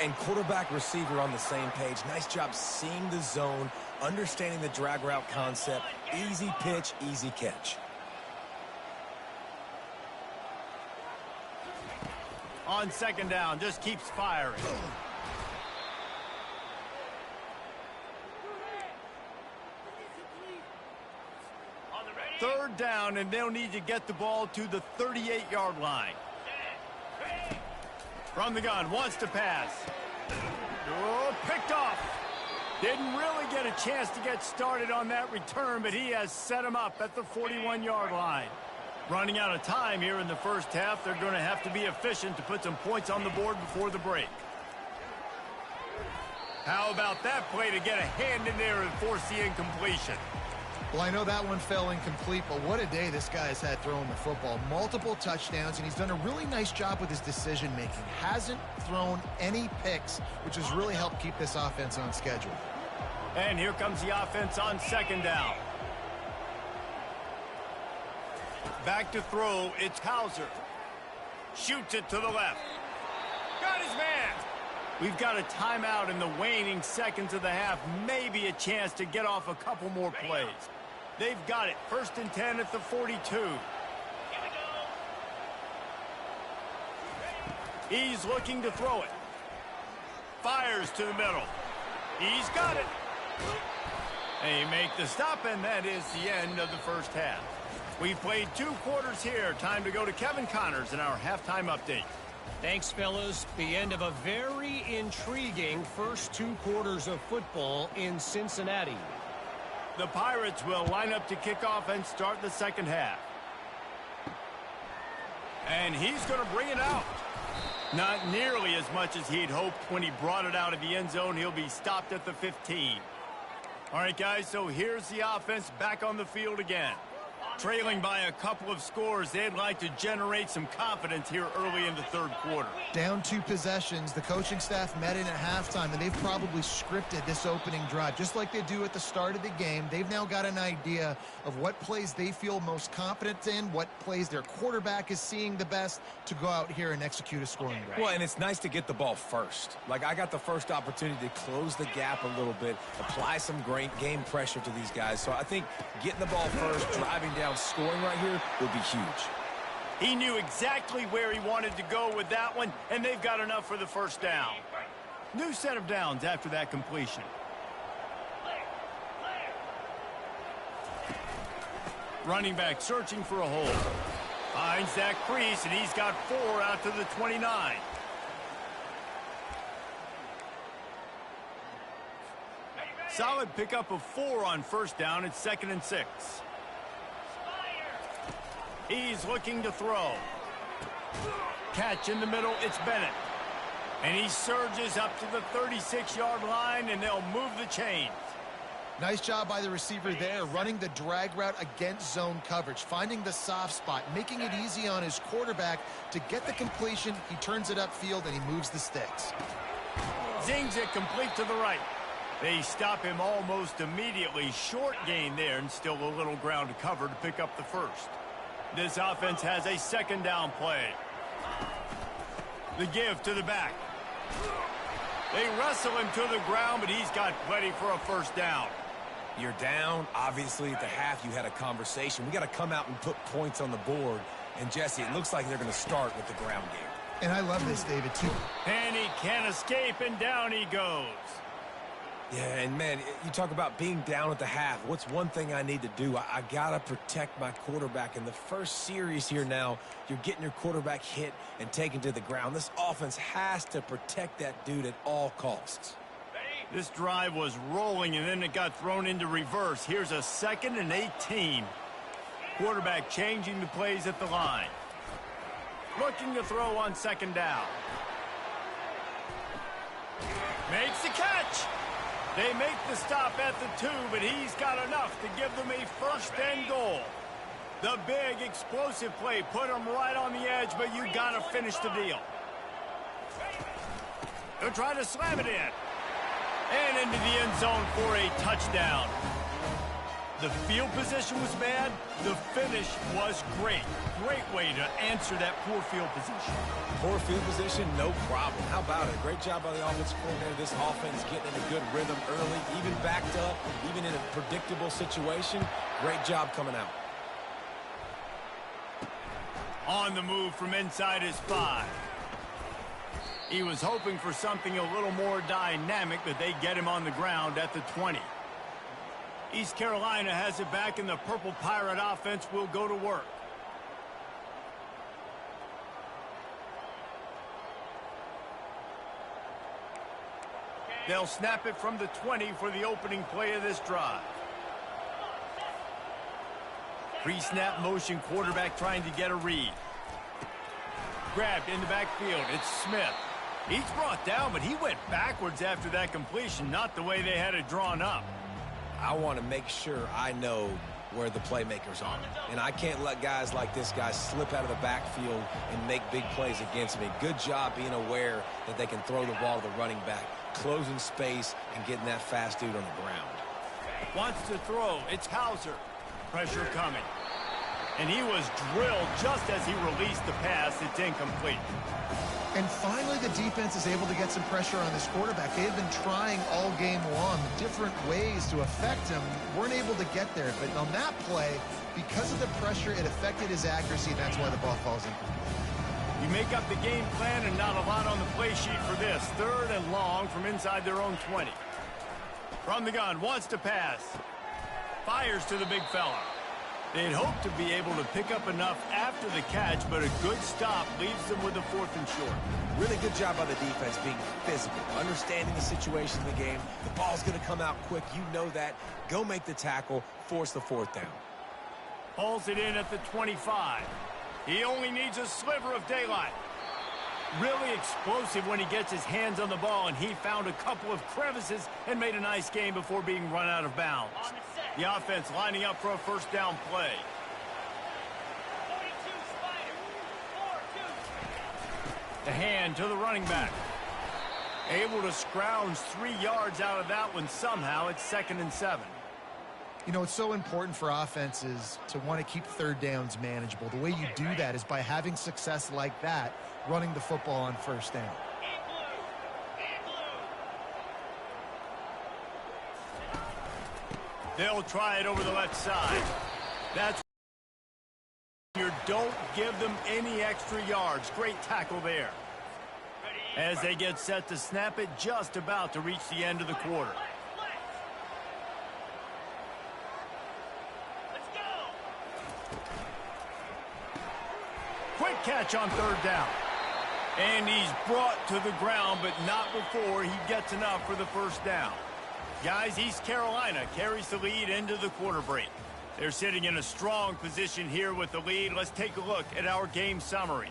And quarterback receiver on the same page. Nice job seeing the zone, understanding the drag route concept. Easy pitch, easy catch. On 2nd down, just keeps firing. 3rd down, and they'll need to get the ball to the 38-yard line. From the gun, wants to pass. Oh, picked off. Didn't really get a chance to get started on that return, but he has set him up at the 41-yard line. Running out of time here in the 1st half, they're going to have to be efficient to put some points on the board before the break. How about that play to get a hand in there and force the incompletion? Well, I know that one fell incomplete, but what a day this guy has had throwing the football. Multiple touchdowns, and he's done a really nice job with his decision-making. Hasn't thrown any picks, which has really helped keep this offense on schedule. And here comes the offense on 2nd down. Back to throw, it's Hauser. Shoots it to the left. Got his man. We've got a timeout in the waning seconds of the half. Maybe a chance to get off a couple more plays. They've got it. 1st and 10 at the 42. He's looking to throw it. Fires to the middle. He's got it. They make the stop, and that is the end of the 1st half. We've played 2 quarters here. Time to go to Kevin Connors in our halftime update. Thanks, fellas. The end of a very intriguing first 2 quarters of football in Cincinnati. The Pirates will line up to kick off and start the 2nd half. And he's going to bring it out. Not nearly as much as he'd hoped when he brought it out of the end zone. He'll be stopped at the 15. All right, guys, so here's the offense back on the field again. Trailing by a couple of scores, they'd like to generate some confidence here early in the 3rd quarter. Down 2 possessions, the coaching staff met in at halftime, and they've probably scripted this opening drive. Just like they do at the start of the game, they've now got an idea of what plays they feel most confident in, what plays their quarterback is seeing the best to go out here and execute a scoring drive. Well, and it's nice to get the ball first. Like, I got the first opportunity to close the gap a little bit, apply some great game pressure to these guys. So I think getting the ball first, driving down, scoring right here would be huge. He knew exactly where he wanted to go with that one, and they've got enough for the 1st down. New set of downs after that completion. Running back searching for a hole. Finds that crease, and he's got 4 out to the 29. Solid pickup of 4 on first down. It's 2nd and 6. He's looking to throw. Catch in the middle. It's Bennett. And he surges up to the 36-yard line, and they'll move the chains. Nice job by the receiver there, running the drag route against zone coverage, finding the soft spot, making it easy on his quarterback to get the completion. He turns it upfield, and he moves the sticks. Zings it complete to the right. They stop him almost immediately. Short gain there, and still a little ground to cover to pick up the first. This offense has a 2nd down play. The give to the back. They wrestle him to the ground, but he's got plenty for a first down. You're down. Obviously, at the half, you had a conversation. We got to come out and put points on the board. And, Jesse, it looks like they're going to start with the ground game. And I love this, David, too. And he can't escape, and down he goes. Yeah, and, man, you talk about being down at the half. What's one thing I need to do? I got to protect my quarterback. In the first series here now, you're getting your quarterback hit and taken to the ground. This offense has to protect that dude at all costs. This drive was rolling, and then it got thrown into reverse. Here's a 2nd and 18. Quarterback changing the plays at the line. Looking to throw on 2nd down. Makes the catch. They make the stop at the 2, but he's got enough to give them a 1st and goal. The big explosive play put him right on the edge, but you got to finish the deal. They're trying to slam it in. And into the end zone for a touchdown. The field position was bad. The finish was great. Great way to answer that poor field position. Poor field position, no problem. How about it? Great job by the offensive coordinator. This offense getting in a good rhythm early, even backed up, even in a predictable situation. Great job coming out. On the move from inside his 5. He was hoping for something a little more dynamic, but they get him on the ground at the 20. East Carolina has it back, and the Purple Pirate offense will go to work. They'll snap it from the 20 for the opening play of this drive. Pre-snap motion, quarterback trying to get a read. Grabbed in the backfield. It's Smith. He's brought down, but he went backwards after that completion, not the way they had it drawn up. I want to make sure I know where the playmakers are. And I can't let guys like this guy slip out of the backfield and make big plays against me. Good job being aware that they can throw the ball to the running back, closing space and getting that fast dude on the ground. Wants to throw. It's Hauser. Pressure coming. And he was drilled just as he released the pass. It's incomplete. And finally, the defense is able to get some pressure on this quarterback. They had been trying all game long different ways to affect him. Weren't able to get there. But on that play, because of the pressure, it affected his accuracy, and that's why the ball falls incomplete. You make up the game plan and not a lot on the play sheet for this. 3rd and long from inside their own 20. From the gun, wants to pass. Fires to the big fella. They'd hoped to be able to pick up enough after the catch, but a good stop leaves them with a 4th and short. Really good job by the defense being physical, understanding the situation in the game. The ball's going to come out quick. You know that. Go make the tackle, force the 4th down. Hauls it in at the 25. He only needs a sliver of daylight. Really explosive when he gets his hands on the ball, and he found a couple of crevices and made a nice game before being run out of bounds. The offense lining up for a 1st down play. The hand to the running back. Able to scrounge 3 yards out of that one somehow. It's 2nd and 7. You know, it's so important for offenses to want to keep 3rd downs manageable. The way you do that is by having success like that, running the football on 1st down. They'll try it over the left side. That's you don't give them any extra yards. Great tackle there. As they get set to snap it, just about to reach the end of the quarter. catch on third down. And he's brought to the ground, but not before he gets enough for the first down. Guys, East Carolina carries the lead into the quarter break. They're sitting in a strong position here with the lead. Let's take a look at our game summary.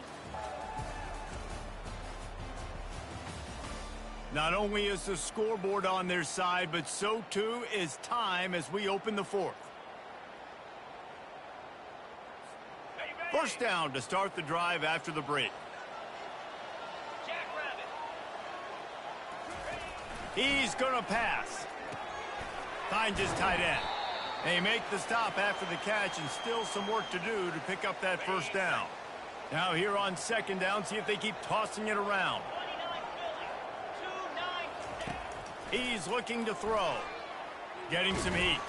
Not only is the scoreboard on their side, but so too is time as we open the fourth. First down to start the drive after the break. He's going to pass. Finds his tight end. They make the stop after the catch, and still some work to do to pick up that first down. Now here on second down, see if they keep tossing it around. He's looking to throw. Getting some heat.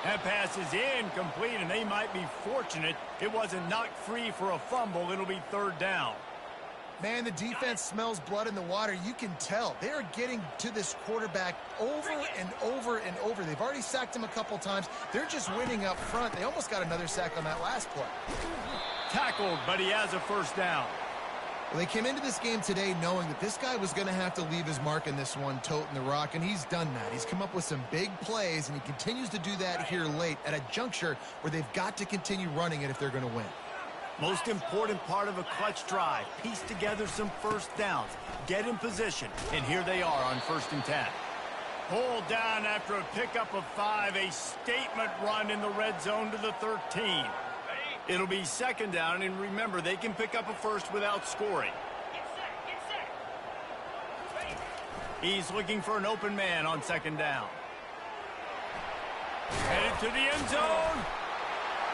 That pass is incomplete, and they might be fortunate it wasn't knocked free for a fumble. It'll be third down. Man, the defense smells blood in the water. You can tell. They're getting to this quarterback over and over and over. They've already sacked him a couple times. They're just winning up front. They almost got another sack on that last play. Tackled, but he has a first down. Well, they came into this game today knowing that this guy was going to have to leave his mark in this one, toting the rock, and he's done that. He's come up with some big plays, and he continues to do that here late at a juncture where they've got to continue running it if they're going to win. Most important part of a clutch drive, piece together some first downs, get in position, and here they are on 1st and 10. Pulled down after a pickup of 5, a statement run in the red zone to the 13. It'll be second down, and remember, they can pick up a first without scoring. He's looking for an open man on second down. Headed to the end zone.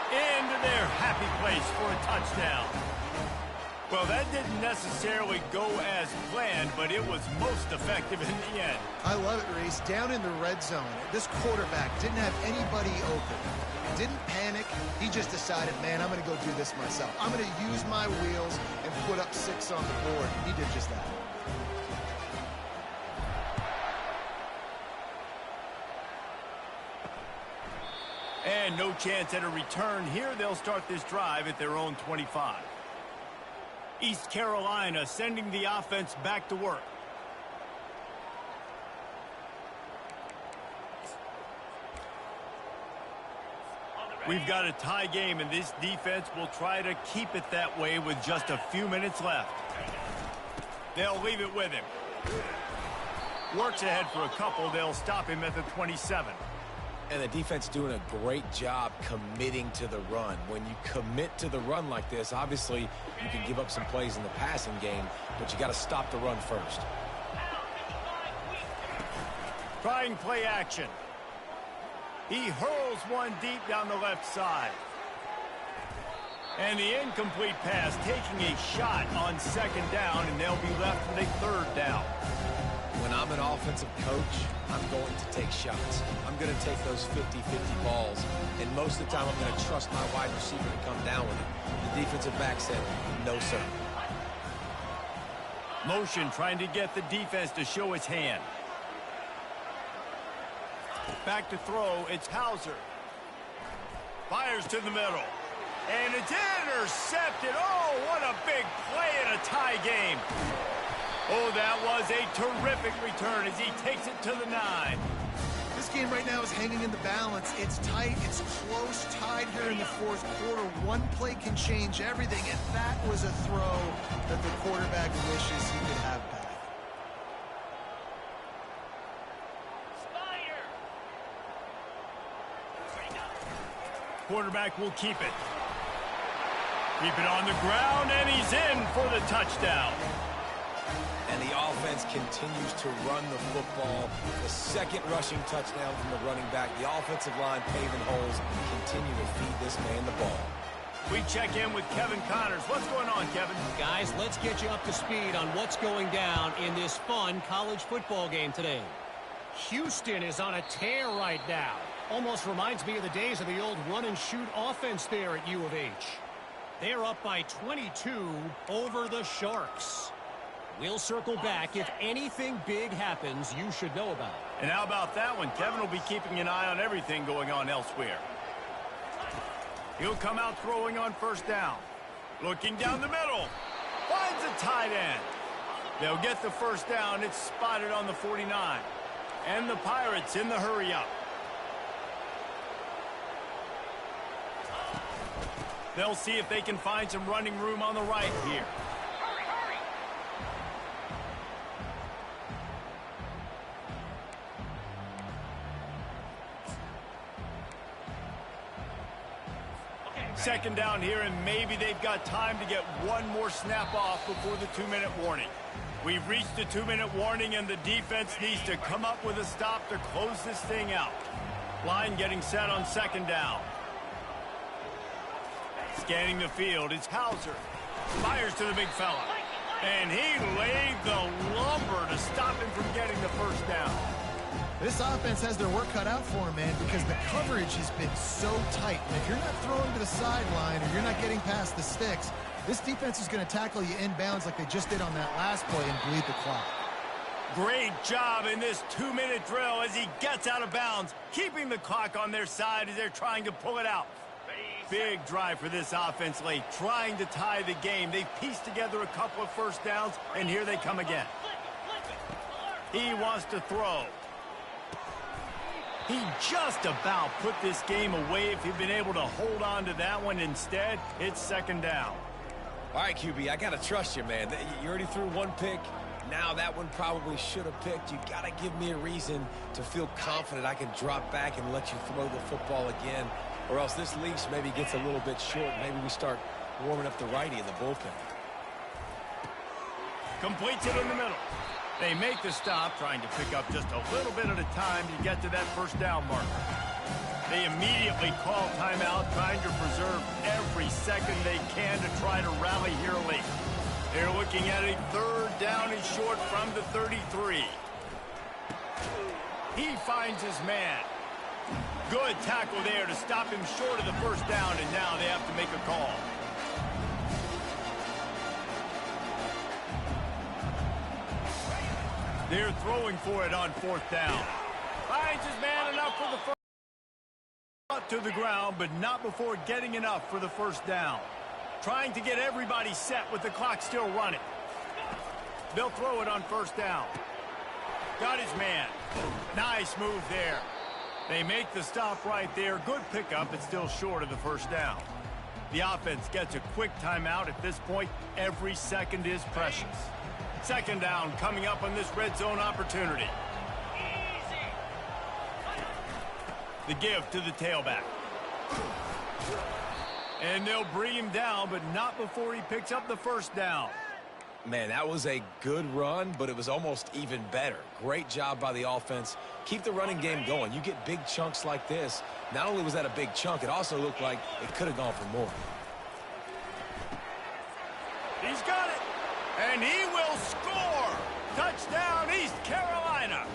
Into their happy place for a touchdown. Well, that didn't necessarily go as planned, but it was most effective in the end. I love it, Reese. Down in the red zone, this quarterback didn't have anybody open. Didn't panic. He just decided, man, I'm going to go do this myself. I'm going to use my wheels and put up 6 on the board. He did just that. And no chance at a return here. They'll start this drive at their own 25. East Carolina sending the offense back to work. We've got a tie game, and this defense will try to keep it that way with just a few minutes left. They'll leave it with him. Works ahead for a couple. They'll stop him at the 27. And the defense doing a great job committing to the run. When you commit to the run like this, obviously you can give up some plays in the passing game, but you got to stop the run first. Trying play action. He hurls one deep down the left side. And the incomplete pass taking a shot on second down, and they'll be left with a third down. When I'm an offensive coach, I'm going to take shots. I'm going to take those 50-50 balls, and most of the time I'm going to trust my wide receiver to come down with it. The defensive back said, no, sir. Motion trying to get the defense to show its hand. Back to throw, it's Hauser. Fires to the middle. And it's intercepted. Oh, what a big play in a tie game. Oh, that was a terrific return as he takes it to the 9. This game right now is hanging in the balance. It's tight. It's close, tied here in the fourth quarter. One play can change everything, and that was a throw that the quarterback wishes he could have back. Quarterback will keep it. Keep it on the ground, and he's in for the touchdown. And the offense continues to run the football. The second rushing touchdown from the running back. The offensive line paving holes. Continue to feed this man the ball. We check in with Kevin Connors. What's going on, Kevin? Guys, let's get you up to speed on what's going down in this fun college football game today. Houston is on a tear right now. Almost reminds me of the days of the old run-and-shoot offense there at U of H. They're up by 22 over the Sharks. We'll circle back. If anything big happens, you should know about it. And how about that one? Kevin will be keeping an eye on everything going on elsewhere. He'll come out throwing on first down. Looking down the middle. Finds a tight end. They'll get the first down. It's spotted on the 49. And the Pirates in the hurry up. They'll see if they can find some running room on the right here. Second down here, and maybe they've got time to get one more snap off before the 2-minute warning. We've reached the 2-minute warning, and the defense needs to come up with a stop to close this thing out. Line getting set on second down. Scanning the field, it's Hauser. Fires to the big fella. And he laid the lumber to stop him from getting the first down. This offense has their work cut out for them, man, because the coverage has been so tight. And if you're not throwing to the sideline or you're not getting past the sticks, this defense is going to tackle you inbounds like they just did on that last play and bleed the clock. Great job in this 2-minute drill as he gets out of bounds, keeping the clock on their side as they're trying to pull it out. Big drive for this offense late, trying to tie the game. They've pieced together a couple of first downs, and here they come again. He wants to throw. He just about put this game away if he'd been able to hold on to that one. Instead, it's second down. All right, QB, I got to trust you, man. You already threw one pick. Now that one probably should have picked. You got to give me a reason to feel confident I can drop back and let you throw the football again. Or else this leash maybe gets a little bit short. Maybe we start warming up the righty in the bullpen. Completes it in the middle. They make the stop, trying to pick up just a little bit at a time to get to that first down marker. They immediately call timeout, trying to preserve every second they can to try to rally here late. They're looking at a third down and short from the 33. He finds his man. Good tackle there to stop him short of the first down, and now they have to make a call. They're throwing for it on fourth down. Finds his man enough for the first to the ground, but not before getting enough for the first down. Trying to get everybody set with the clock still running. They'll throw it on first down. Got his man. Nice move there. They make the stop right there. Good pickup, but still short of the first down. The offense gets a quick timeout. At this point, every second is precious. Second down coming up on this red zone opportunity. The give to the tailback. And they'll bring him down, but not before he picks up the first down. Man, that was a good run, but it was almost even better. Great job by the offense. Keep the running game going. You get big chunks like this. Not only was that a big chunk, it also looked like it could have gone for more. He's got it. And he will score. Touchdown, East Carolina.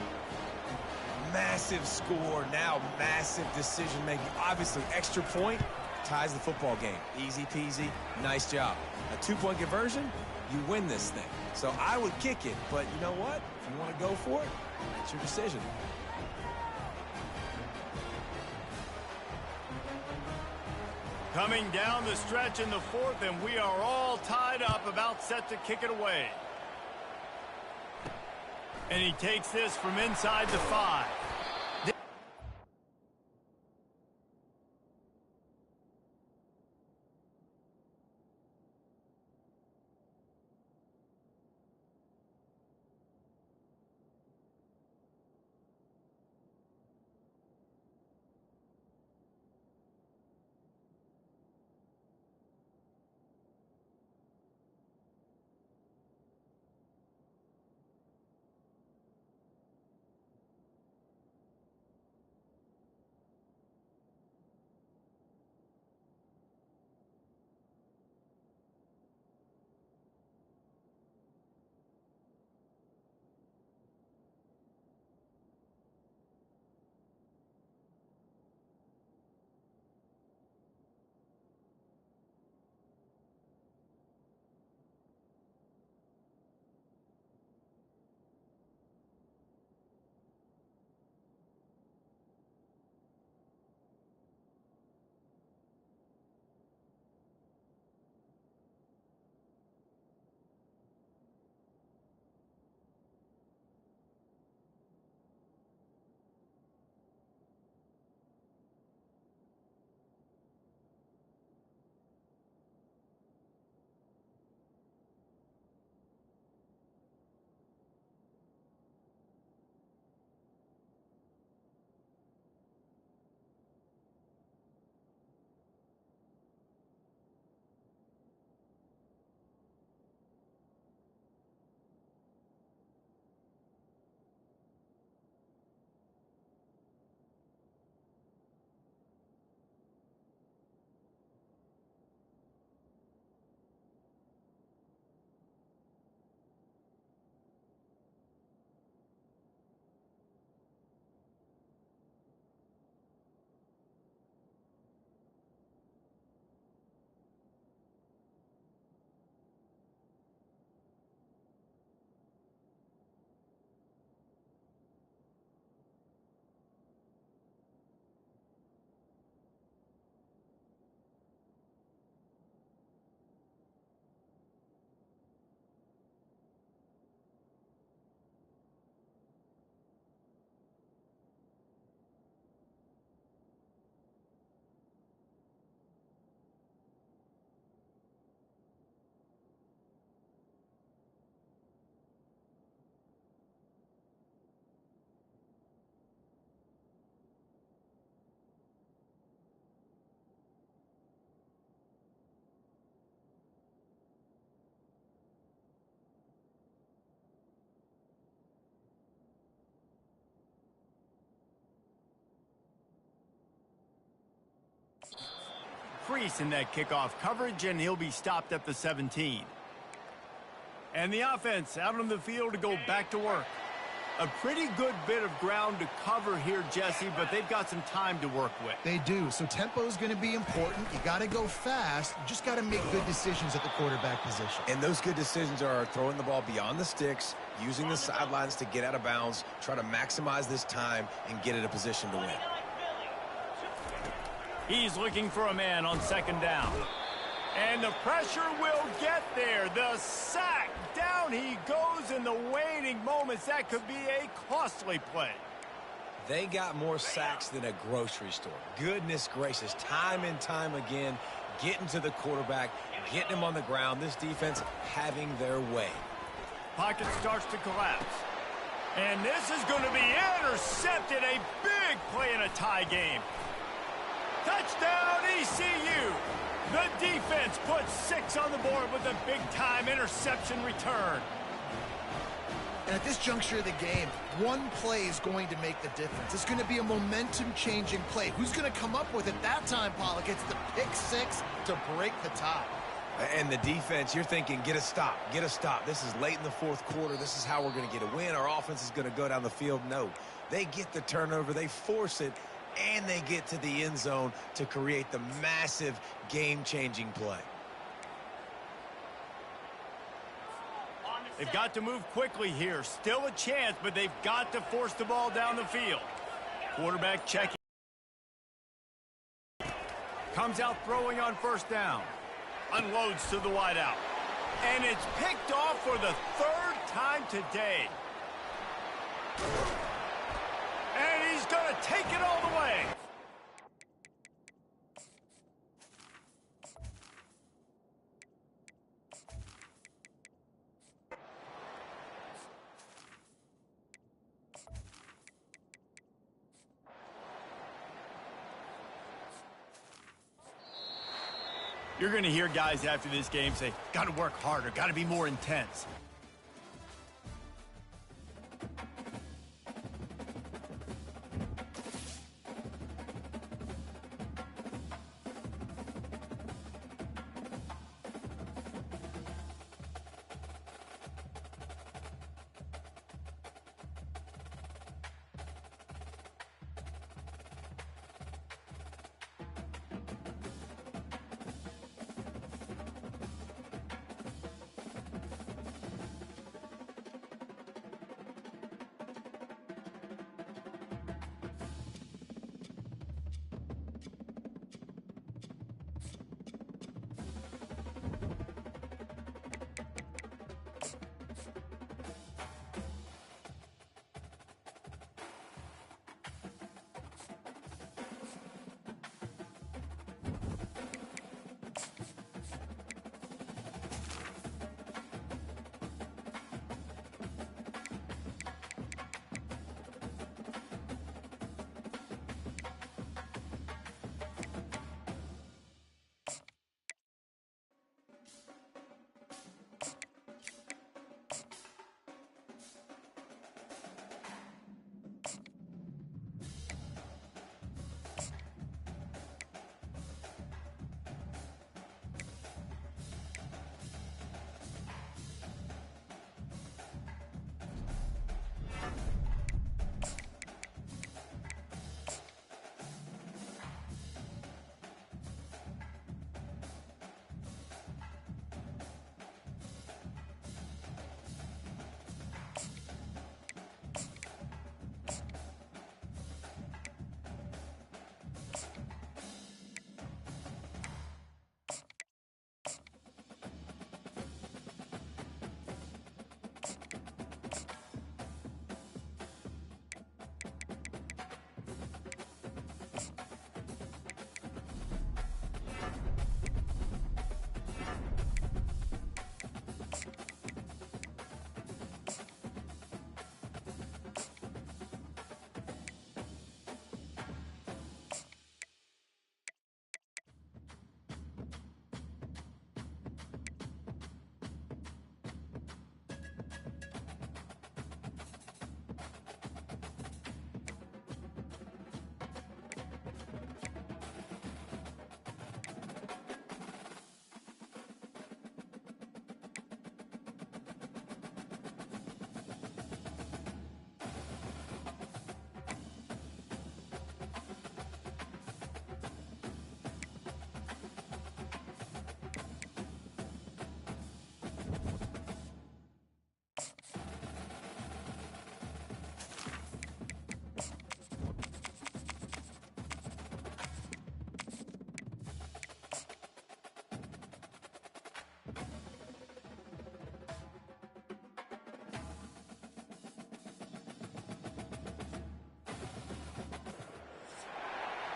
Massive score, now massive decision-making. Obviously, extra point ties the football game. Easy peasy, nice job. A 2-point conversion, you win this thing. So I would kick it, but you know what? If you want to go for it, it's your decision. Coming down the stretch in the fourth, and we are all tied up, about set to kick it away. And he takes this from inside the 5. crease in that kickoff coverage, and he'll be stopped at the 17. And the offense out on the field to go back to work. A pretty good bit of ground to cover here, Jesse, but they've got some time to work with. They do, so tempo is going to be important. You got to go fast. You just got to make good decisions at the quarterback position. And those good decisions are throwing the ball beyond the sticks, using the sidelines to get out of bounds, try to maximize this time, and get in a position to win. He's looking for a man on second down. And the pressure will get there. The sack. Down he goes in the waning moments. That could be a costly play. They got more sacks than a grocery store. Goodness gracious. Time and time again, getting to the quarterback, getting him on the ground. This defense having their way. Pocket starts to collapse. And this is going to be intercepted. A big play in a tie game. Touchdown, ECU. The defense puts 6 on the board with a big-time interception return. And at this juncture of the game, one play is going to make the difference. It's going to be a momentum-changing play. Who's going to come up with it that time, Pollock? It's the pick 6 to break the tie. And the defense, you're thinking, get a stop, get a stop. This is late in the fourth quarter. This is how we're going to get a win. Our offense is going to go down the field. No, they get the turnover. They force it. And they get to the end zone to create the massive game-changing play. They've got to move quickly here. Still a chance, but they've got to force the ball down the field. Quarterback checking. Comes out throwing on first down. Unloads to the wideout. And it's picked off for the 3rd time today. And he's going to take it all the way. You're going to hear guys after this game say, got to work harder, got to be more intense.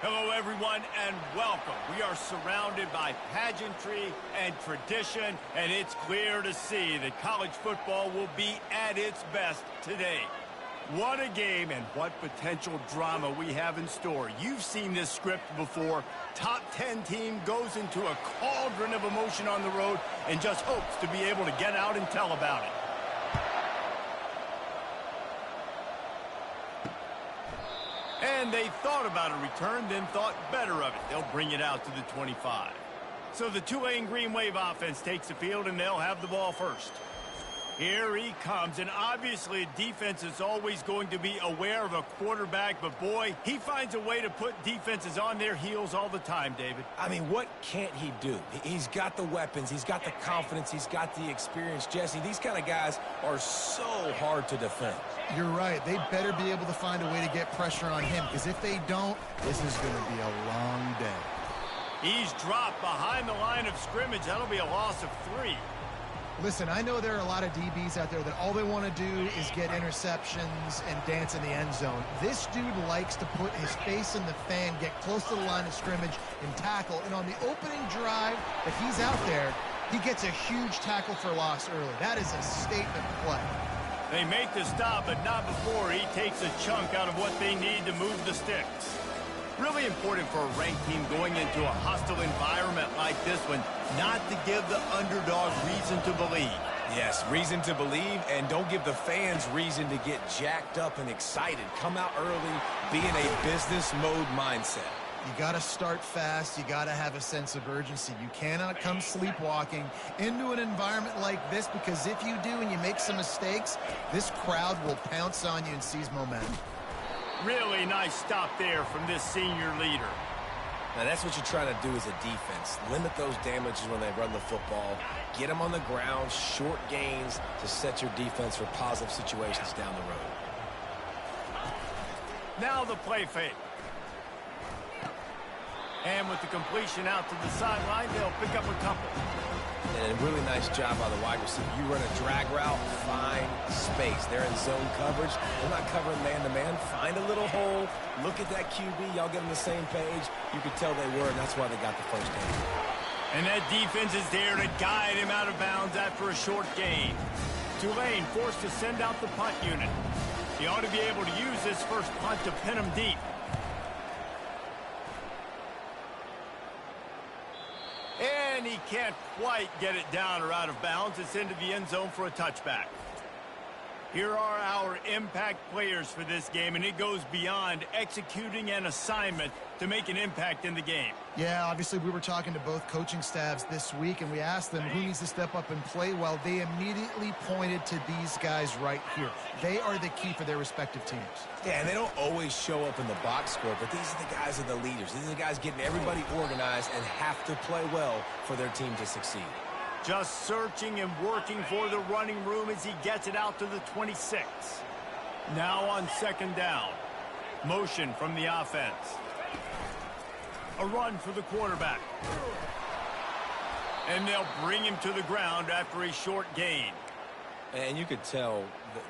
Hello, everyone, and welcome. We are surrounded by pageantry and tradition, and it's clear to see that college football will be at its best today. What a game and what potential drama we have in store. You've seen this script before. Top 10 team goes into a cauldron of emotion on the road and just hopes to be able to get out and tell about it. And they thought about a return, then thought better of it. They'll bring it out to the 25. So the Tulane Green Wave offense takes the field, and they'll have the ball first. Here he comes, and obviously defense is always going to be aware of a quarterback, but boy, he finds a way to put defenses on their heels all the time, David. I mean, what can't he do? He's got the weapons, he's got the confidence, he's got the experience. Jesse, these kind of guys are so hard to defend. You're right. They better be able to find a way to get pressure on him, because if they don't, this is going to be a long day. He's dropped behind the line of scrimmage. That'll be a loss of 3. Listen, I know there are a lot of DBs out there that all they want to do is get interceptions and dance in the end zone. This dude likes to put his face in the fan, get close to the line of scrimmage, and tackle. And on the opening drive that he's out there, he gets a huge tackle for loss early. That is a statement play. They make the stop, but not before he takes a chunk out of what they need to move the sticks. Really important for a ranked team going into a hostile environment like this one, not to give the underdog reason to believe. Yes, reason to believe, and don't give the fans reason to get jacked up and excited. Come out early, be in a business mode mindset. You got to start fast. You got to have a sense of urgency. You cannot come sleepwalking into an environment like this, because if you do and you make some mistakes, this crowd will pounce on you and seize momentum. Really nice stop there from this senior leader. Now, that's what you're trying to do as a defense. Limit those damages when they run the football. Get them on the ground, short gains to set your defense for positive situations down the road. Now the play fake. And with the completion out to the sideline, they'll pick up a couple. And a really nice job by the wide receiver. You run a drag route, find space. They're in zone coverage. They're not covering man-to-man. Find a little hole. Look at that QB. Y'all get on the same page. You could tell they were, and that's why they got the first down. And that defense is there to guide him out of bounds after a short gain. Tulane forced to send out the punt unit. He ought to be able to use this first punt to pin him deep. And he can't quite get it down or out of bounds. It's into the end zone for a touchback. Here are our impact players for this game, and it goes beyond executing an assignment to make an impact in the game. Yeah, obviously we were talking to both coaching staffs this week, and we asked them who needs to step up and play well. They immediately pointed to these guys right here. They are the key for their respective teams. Yeah, and they don't always show up in the box score, but these are the guys that are the leaders. These are the guys getting everybody organized and have to play well for their team to succeed. Just searching and working for the running room as he gets it out to the 26. Now on second down. Motion from the offense. A run for the quarterback. And they'll bring him to the ground after a short gain. And you could tell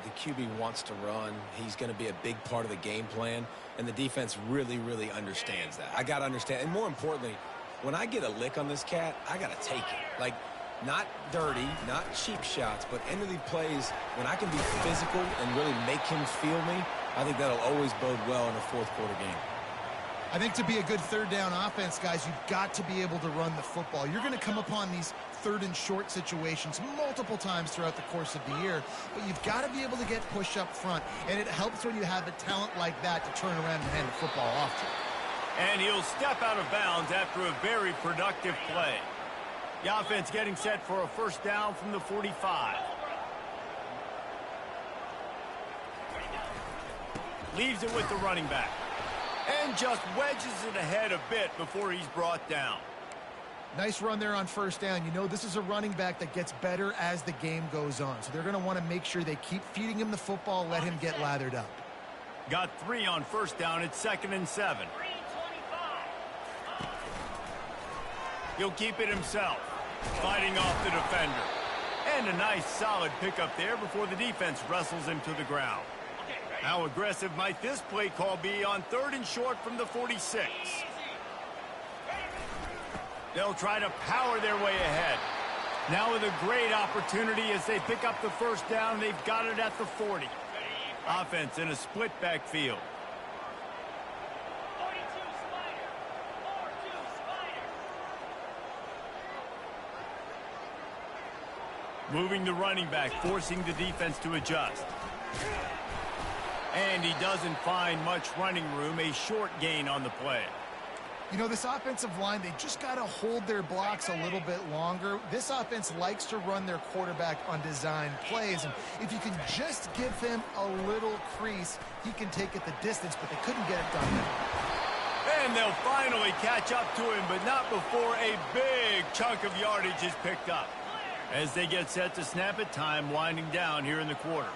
the QB wants to run. He's going to be a big part of the game plan. And the defense really, really understands that. I got to understand. And more importantly, when I get a lick on this cat, I got to take it. Like, not dirty, not cheap shots, but end of the plays, when I can be physical and really make him feel me, I think that'll always bode well in a fourth quarter game. I think to be a good third down offense, guys, you've got to be able to run the football. You're going to come upon these third and short situations multiple times throughout the course of the year, but you've got to be able to get push up front, and it helps when you have a talent like that to turn around and hand the football off to. And he'll step out of bounds after a very productive play. The offense getting set for a first down from the 45. Leaves it with the running back. And just wedges it ahead a bit before he's brought down. Nice run there on first down. You know, this is a running back that gets better as the game goes on. So they're going to want to make sure they keep feeding him the football, let him get lathered up. Got 3 on first down. It's 2nd and 7. He'll keep it himself, fighting off the defender. And a nice solid pickup there before the defense wrestles him to the ground. How aggressive might this play call be on 3rd and short from the 46? They'll try to power their way ahead. Now with a great opportunity as they pick up the first down. They've got it at the 40. Offense in a split backfield. Moving the running back, forcing the defense to adjust. And he doesn't find much running room. A short gain on the play. You know, this offensive line, they just got to hold their blocks a little bit longer. This offense likes to run their quarterback on design plays. And if you can just give him a little crease, he can take it the distance, but they couldn't get it done there. And they'll finally catch up to him, but not before a big chunk of yardage is picked up. As they get set to snap it, time winding down here in the quarter.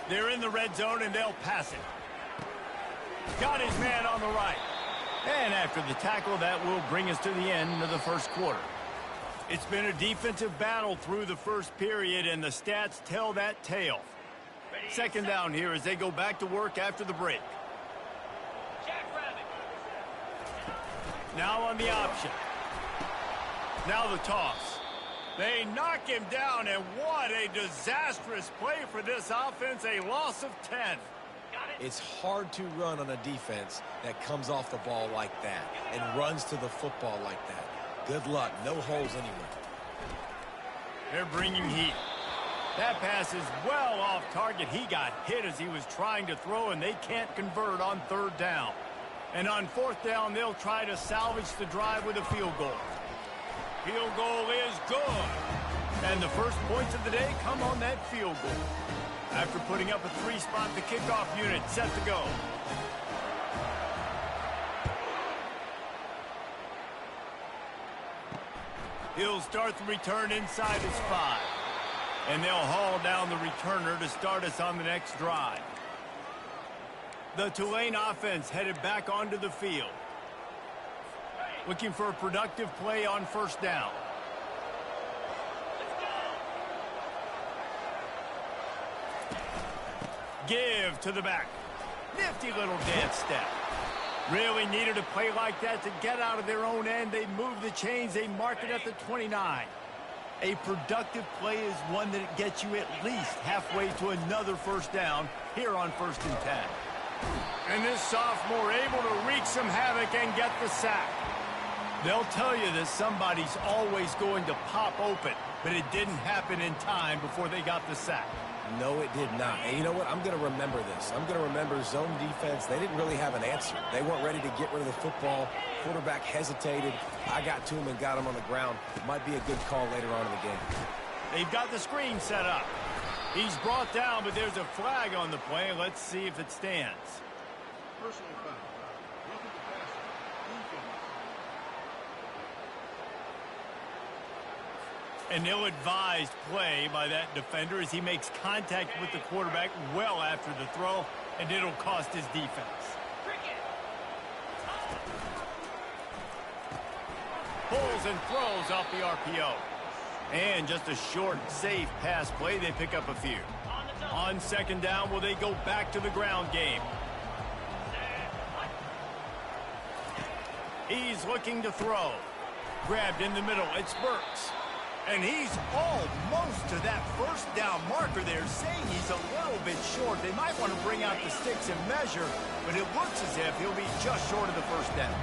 They're in the red zone, and they'll pass it. Got his man on the right. And after the tackle, that will bring us to the end of the first quarter. It's been a defensive battle through the first period, and the stats tell that tale. Second down here as they go back to work after the break. Now on the option. Now the toss. They knock him down, and what a disastrous play for this offense. A loss of 10. It's hard to run on a defense that comes off the ball like that and runs to the football like that. Good luck. No holes anywhere. They're bringing heat. That pass is well off target. He got hit as he was trying to throw, and they can't convert on 3rd down. And on 4th down, they'll try to salvage the drive with a field goal. Field goal is good. And the first points of the day come on that field goal. After putting up a 3-spot, the kickoff unit set to go. He'll start the return inside his 5. And they'll haul down the returner to start us on the next drive. The Tulane offense headed back onto the field. Looking for a productive play on 1st down. Give to the back. Nifty little dance step. Really needed a play like that to get out of their own end. They move the chains. They mark it at the 29. A productive play is one that gets you at least halfway to another 1st down here on 1st and 10. And this sophomore able to wreak some havoc and get the sack. They'll tell you that somebody's always going to pop open, but it didn't happen in time before they got the sack. No, it did not. And you know what? I'm going to remember this. I'm going to remember zone defense. They didn't really have an answer. They weren't ready to get rid of the football. Quarterback hesitated. I got to him and got him on the ground. Might be a good call later on in the game. They've got the screen set up. He's brought down, but there's a flag on the play. Let's see if it stands. Personal foul. Look at the pass. An ill-advised play by that defender as he makes contact with the quarterback well after the throw, and it'll cost his defense. Pulls and throws off the RPO. And just a short, safe pass play. They pick up a few. On 2nd down, will they go back to the ground game? He's looking to throw. Grabbed in the middle. It's Burks. And he's almost to that 1st down marker there, saying he's a little bit short. They might want to bring out the sticks and measure, but it looks as if he'll be just short of the 1st down.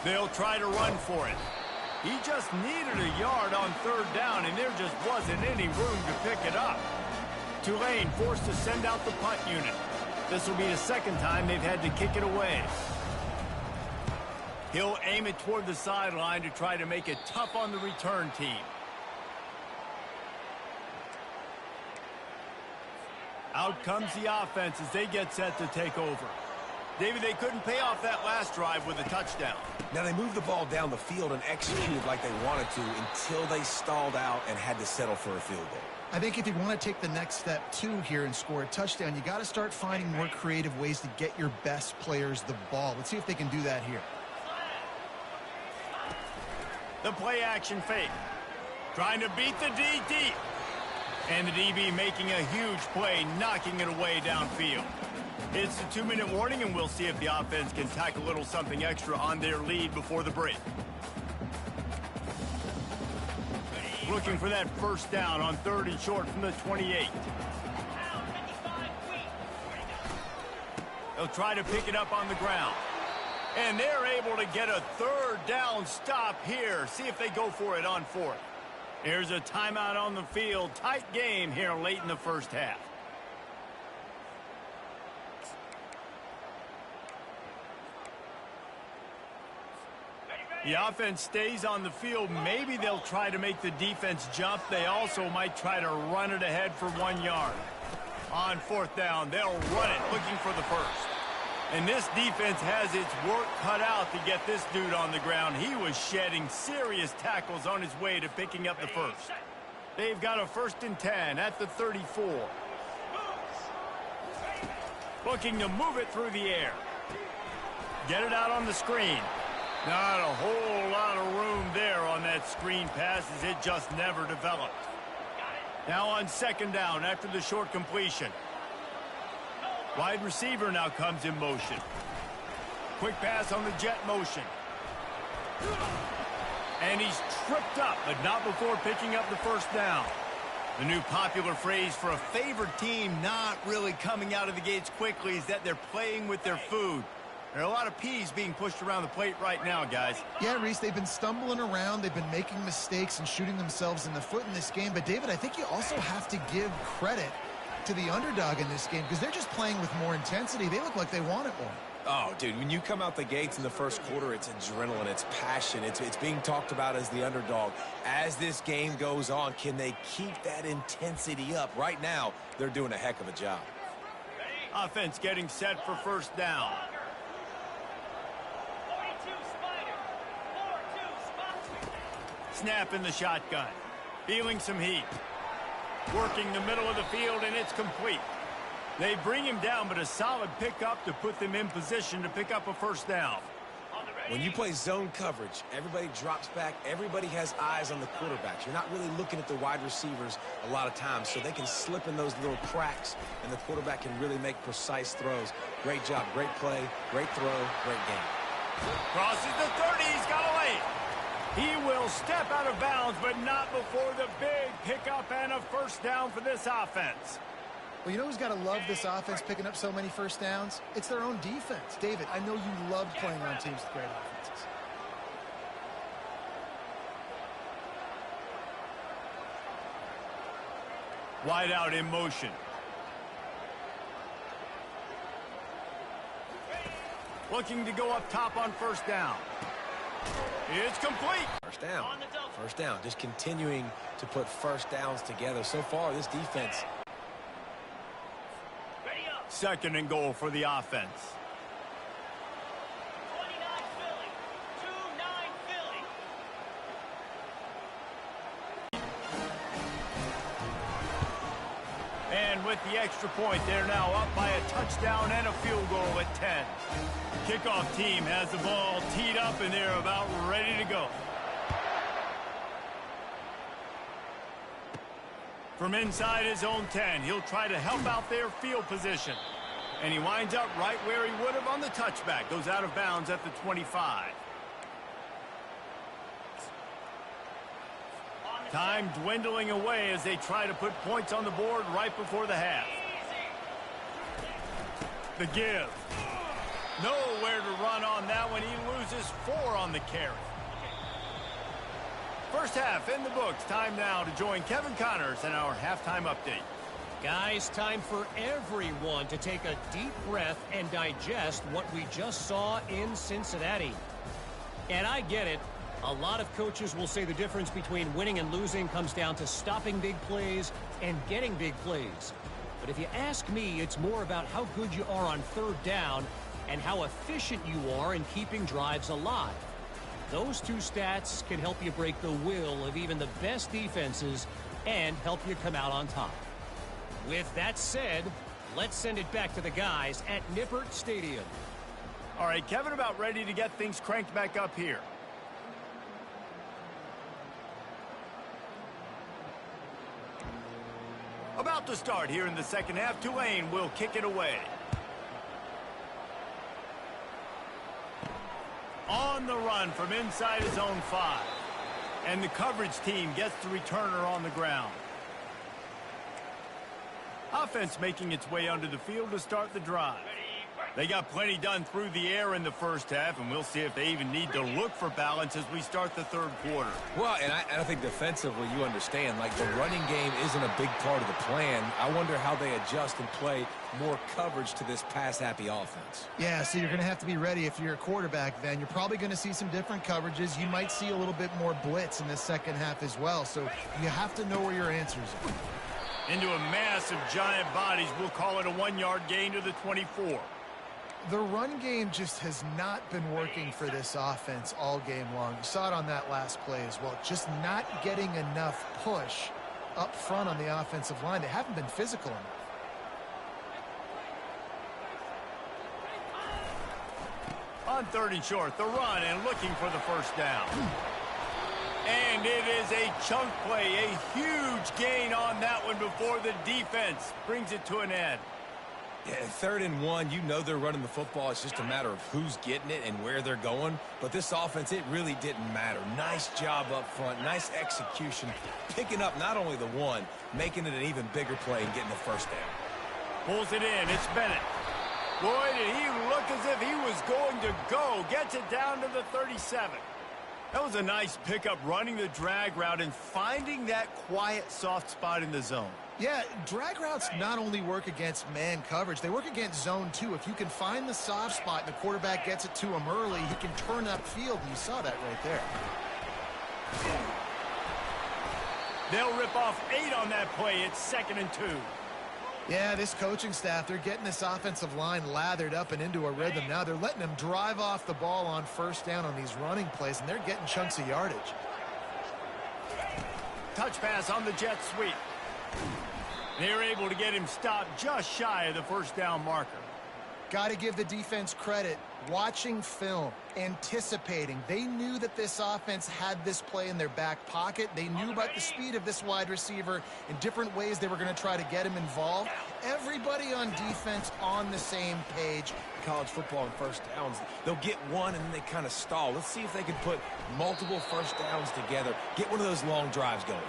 They'll try to run for it. He just needed a yard on 3rd down, and there just wasn't any room to pick it up. Tulane forced to send out the punt unit. This will be the 2nd time they've had to kick it away. He'll aim it toward the sideline to try to make it tough on the return team. Out comes the offense as they get set to take over. David, they couldn't pay off that last drive with a touchdown. Now they moved the ball down the field and executed like they wanted to until they stalled out and had to settle for a field goal. I think if you want to take the next step, too, here and score a touchdown, you got to start finding more creative ways to get your best players the ball. Let's see if they can do that here. The play action fake. Trying to beat the D deep. And the DB making a huge play, knocking it away downfield. It's a 2-minute warning, and we'll see if the offense can tack a little something extra on their lead before the break. Looking for that first down on 3rd and short from the 28. They'll try to pick it up on the ground. And they're able to get a 3rd down stop here. See if they go for it on 4th. Here's a timeout on the field. Tight game here late in the first half. The offense stays on the field. Maybe they'll try to make the defense jump. They also might try to run it ahead for 1 yard. On 4th down, they'll run it, looking for the first. And this defense has its work cut out to get this dude on the ground. He was shedding serious tackles on his way to picking up the first. They've got a 1st and 10 at the 34. Looking to move it through the air. Get it out on the screen. Not a whole lot of room there on that screen pass, as it just never developed. Now on 2nd down after the short completion. Wide receiver now comes in motion. Quick pass on the jet motion. And he's tripped up, but not before picking up the first down. The new popular phrase for a favored team not really coming out of the gates quickly is that they're playing with their food. There are a lot of peas being pushed around the plate right now, guys. Yeah, Reese, they've been stumbling around. They've been making mistakes and shooting themselves in the foot in this game. But, David, I think you also have to give credit to the underdog in this game because they're just playing with more intensity. They look like they want it more. Oh, dude, when you come out the gates in the first quarter, it's adrenaline, it's passion, it's being talked about as the underdog. As this game goes on, can they keep that intensity up? Right now, they're doing a heck of a job. Offense getting set for first down. Snap in the shotgun. Feeling some heat. Working the middle of the field, and it's complete. They bring him down, but a solid pickup to put them in position to pick up a first down. When you play zone coverage, everybody drops back. Everybody has eyes on the quarterbacks. You're not really looking at the wide receivers a lot of times, so they can slip in those little cracks, and the quarterback can really make precise throws. Great job, great play, great throw, great game. Crosses the 30, he's got away. He will step out of bounds, but not before the big pickup and a first down for this offense. Well, you know who's got to love this offense picking up so many first downs? It's their own defense. David, I know you love playing on teams with great offenses. Wide out in motion. Looking to go up top on first down. It's complete. First down. First down. Just continuing to put first downs together. So far, this defense. 2nd and goal for the offense. 29 Philly. 2-9 Philly. And with the extra point, they're now up by a touchdown and a field goal at 10. Kickoff team has the ball teed up, and they're about ready to go. From inside his own 10, he'll try to help out their field position. And he winds up right where he would have on the touchback. Goes out of bounds at the 25. Time dwindling away as they try to put points on the board right before the half. The give. Nowhere to run on that one. He loses 4 on the carry. First half in the books. Time now to join Kevin Connors in our halftime update. Guys, time for everyone to take a deep breath and digest what we just saw in Cincinnati. And I get it. A lot of coaches will say the difference between winning and losing comes down to stopping big plays and getting big plays. But if you ask me, it's more about how good you are on 3rd down and how efficient you are in keeping drives alive. Those two stats can help you break the will of even the best defenses and help you come out on top. With that said, let's send it back to the guys at Nippert Stadium. All right, Kevin, about ready to get things cranked back up here. About to start here in the second half. Tulane will kick it away. On the run from inside his own 5. And the coverage team gets the returner on the ground. Offense making its way onto the field to start the drive. They got plenty done through the air in the first half, and we'll see if they even need to look for balance as we start the third quarter. Well, and I think defensively you understand, like the running game isn't a big part of the plan. I wonder how they adjust and play more coverage to this pass-happy offense. Yeah, so you're going to have to be ready if you're a quarterback then. You're probably going to see some different coverages. You might see a little bit more blitz in the second half as well, so you have to know where your answers are. Into a mass of giant bodies. We'll call it a 1-yard gain to the 24. The run game just has not been working for this offense all game long. You saw it on that last play as well. Just not getting enough push up front on the offensive line. They haven't been physical enough. On 3rd and short, the run and looking for the first down. And it is a chunk play, a huge gain on that one before the defense brings it to an end. Yeah, 3rd and 1, you know they're running the football. It's just a matter of who's getting it and where they're going. But this offense, it really didn't matter. Nice job up front, nice execution, picking up not only the one, making it an even bigger play and getting the first down. Pulls it in. It's Bennett. Boy, did he look as if he was going to go. Gets it down to the 37. That was a nice pickup, running the drag route and finding that quiet, soft spot in the zone. Yeah, drag routes not only work against man coverage, they work against zone too. If you can find the soft spot and the quarterback gets it to him early, he can turn upfield, and you saw that right there. They'll rip off 8 on that play. It's 2nd and 2. Yeah, this coaching staff, they're getting this offensive line lathered up and into a rhythm now. They're letting them drive off the ball on first down on these running plays, and they're getting chunks of yardage. Touch pass on the jet sweep. They're able to get him stopped just shy of the first down marker. Got to give the defense credit. Watching film, anticipating. They knew that this offense had this play in their back pocket. They knew about the speed of this wide receiver and different ways they were going to try to get him involved. Everybody on defense on the same page. College football and first downs, they'll get one and then they kind of stall. Let's see if they can put multiple first downs together. Get one of those long drives going.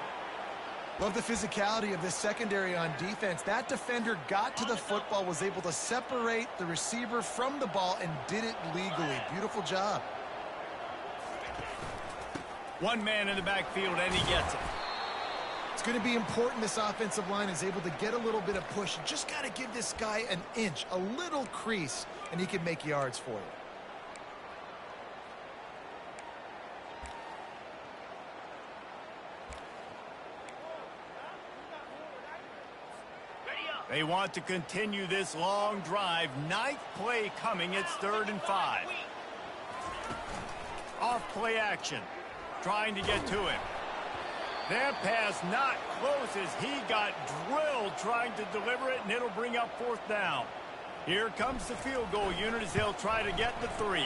Love the physicality of this secondary on defense. That defender got to the football, was able to separate the receiver from the ball, and did it legally. Beautiful job. One man in the backfield, and he gets it. It's going to be important this offensive line is able to get a little bit of push. You just got to give this guy an inch, a little crease, and he can make yards for you. They want to continue this long drive. 9th play coming. It's 3rd and 5. Off play action. Trying to get to him. That pass not close as he got drilled trying to deliver it, and it'll bring up 4th down. Here comes the field goal unit as they'll try to get the 3.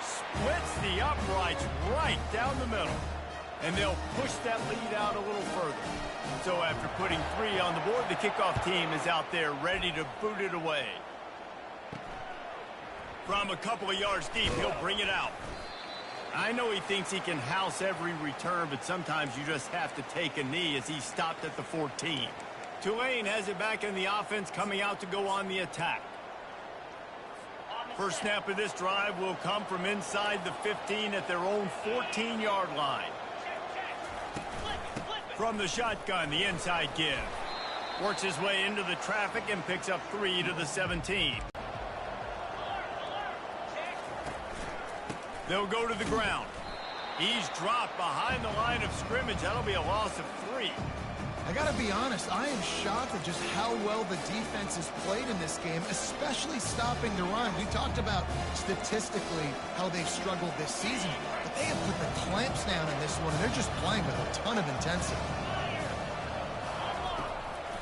Splits the uprights right down the middle. And they'll push that lead out a little further. So after putting 3 on the board, the kickoff team is out there ready to boot it away. From a couple of yards deep, he'll bring it out. I know he thinks he can house every return, but sometimes you just have to take a knee as he stopped at the 14. Tulane has it back in the offense, coming out to go on the attack. First snap of this drive will come from inside the 15 at their own 14-yard line. From the shotgun, the inside give. Works his way into the traffic and picks up 3 to the 17. They'll go to the ground. He's dropped behind the line of scrimmage. That'll be a loss of 3. I got to be honest, I am shocked at just how well the defense has played in this game, especially stopping the run. We talked about statistically how they've struggled this season, but they have put the clamps down in this one, and they're just playing with a ton of intensity.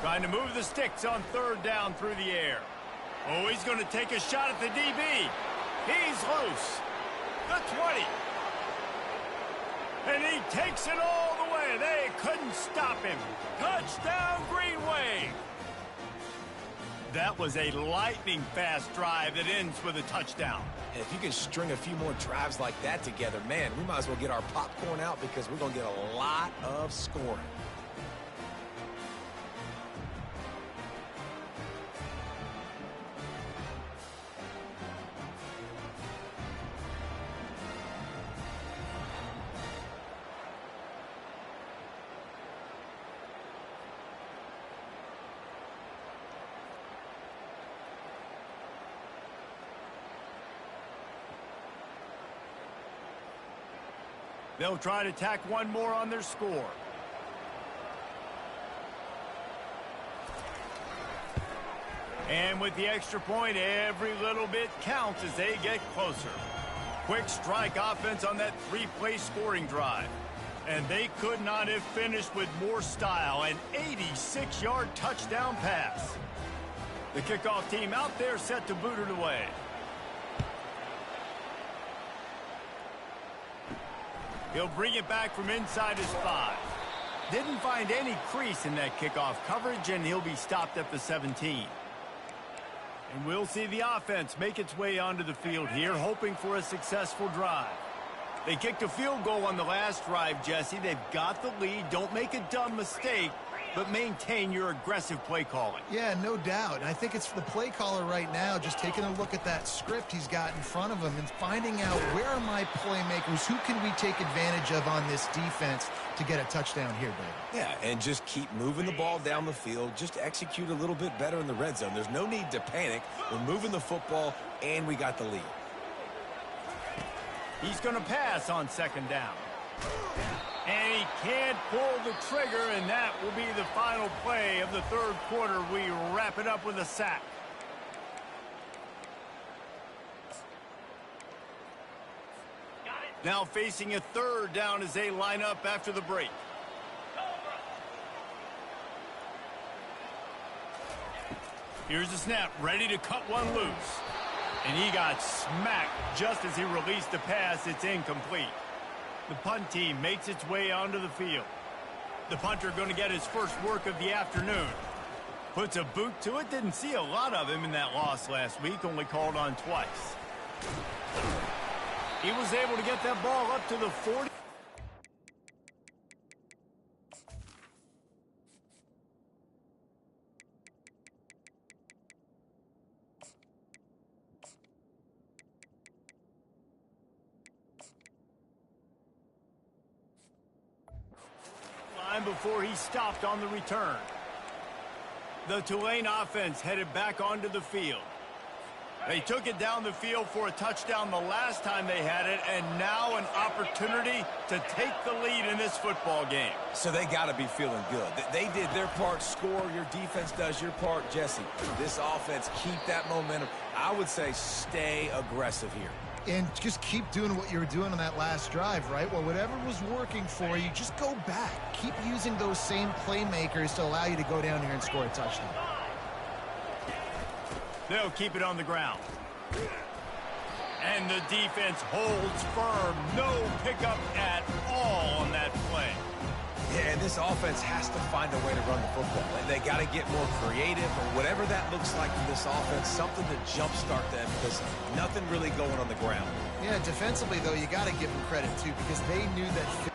Trying to move the sticks on 3rd down through the air. Oh, he's going to take a shot at the DB. He's loose. The 20. And he takes it all the way. They couldn't stop him. Touchdown, Green Wave. That was a lightning-fast drive that ends with a touchdown. And if you can string a few more drives like that together, man, we might as well get our popcorn out because we're going to get a lot of scoring. They'll try to tack one more on their score. And with the extra point, every little bit counts as they get closer. Quick strike offense on that three-play scoring drive. And they could not have finished with more style. An 86-yard touchdown pass. The kickoff team out there set to boot it away. He'll bring it back from inside his 5. Didn't find any crease in that kickoff coverage, and he'll be stopped at the 17. And we'll see the offense make its way onto the field here, hoping for a successful drive. They kicked a field goal on the last drive, Jesse. They've got the lead. Don't make a dumb mistake, but maintain your aggressive play calling. Yeah, no doubt. And I think it's the play caller right now just taking a look at that script he's got in front of him and finding out where are my playmakers, who can we take advantage of on this defense to get a touchdown here, baby. Yeah, and just keep moving the ball down the field. Just execute a little bit better in the red zone. There's no need to panic. We're moving the football, and we got the lead. He's going to pass on second down. And he can't pull the trigger, and that will be the final play of the third quarter. We wrap it up with a sack. Now facing a third down as they line up after the break. Here's the snap, ready to cut one loose. And he got smacked just as he released the pass. It's incomplete. The punt team makes its way onto the field. The punter going to get his first work of the afternoon. Puts a boot to it. Didn't see a lot of him in that loss last week. Only called on twice. He was able to get that ball up to the 40. Before he stopped on the return. The Tulane offense headed back onto the field. They took it down the field for a touchdown the last time they had it, and now an opportunity to take the lead in this football game. So they got to be feeling good. They did their part, score. Your defense does your part, Jesse. This offense, keep that momentum. I would say stay aggressive here. And just keep doing what you were doing on that last drive, right? Well, whatever was working for you, just go back. Keep using those same playmakers to allow you to go down here and score a touchdown. They'll keep it on the ground. And the defense holds firm. No pickup at all on that play. Yeah, and this offense has to find a way to run the football. And they got to get more creative, or whatever that looks like for this offense, something to jumpstart them, because nothing really going on the ground. Yeah, defensively, though, you got to give them credit, too, because they knew that...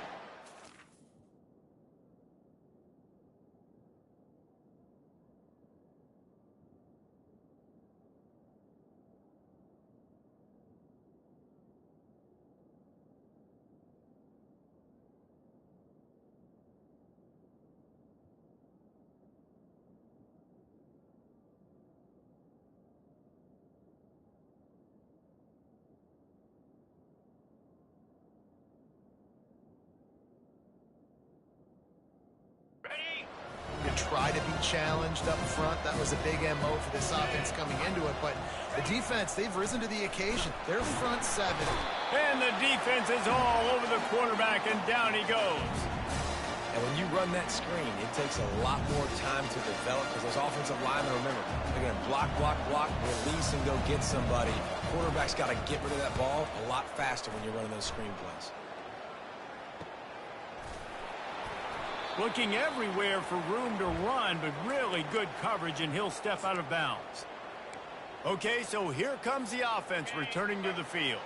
try to be challenged up front. That was a big MO for this offense coming into it, but the defense, they've risen to the occasion. They're front 7. And the defense is all over the quarterback, and down he goes. And when you run that screen, it takes a lot more time to develop, because those offensive linemen, remember, they're going to block, release, and go get somebody. Quarterback's got to get rid of that ball a lot faster when you're running those screen plays. Looking everywhere for room to run, but really good coverage, and he'll step out of bounds. Okay, so here comes the offense returning to the field.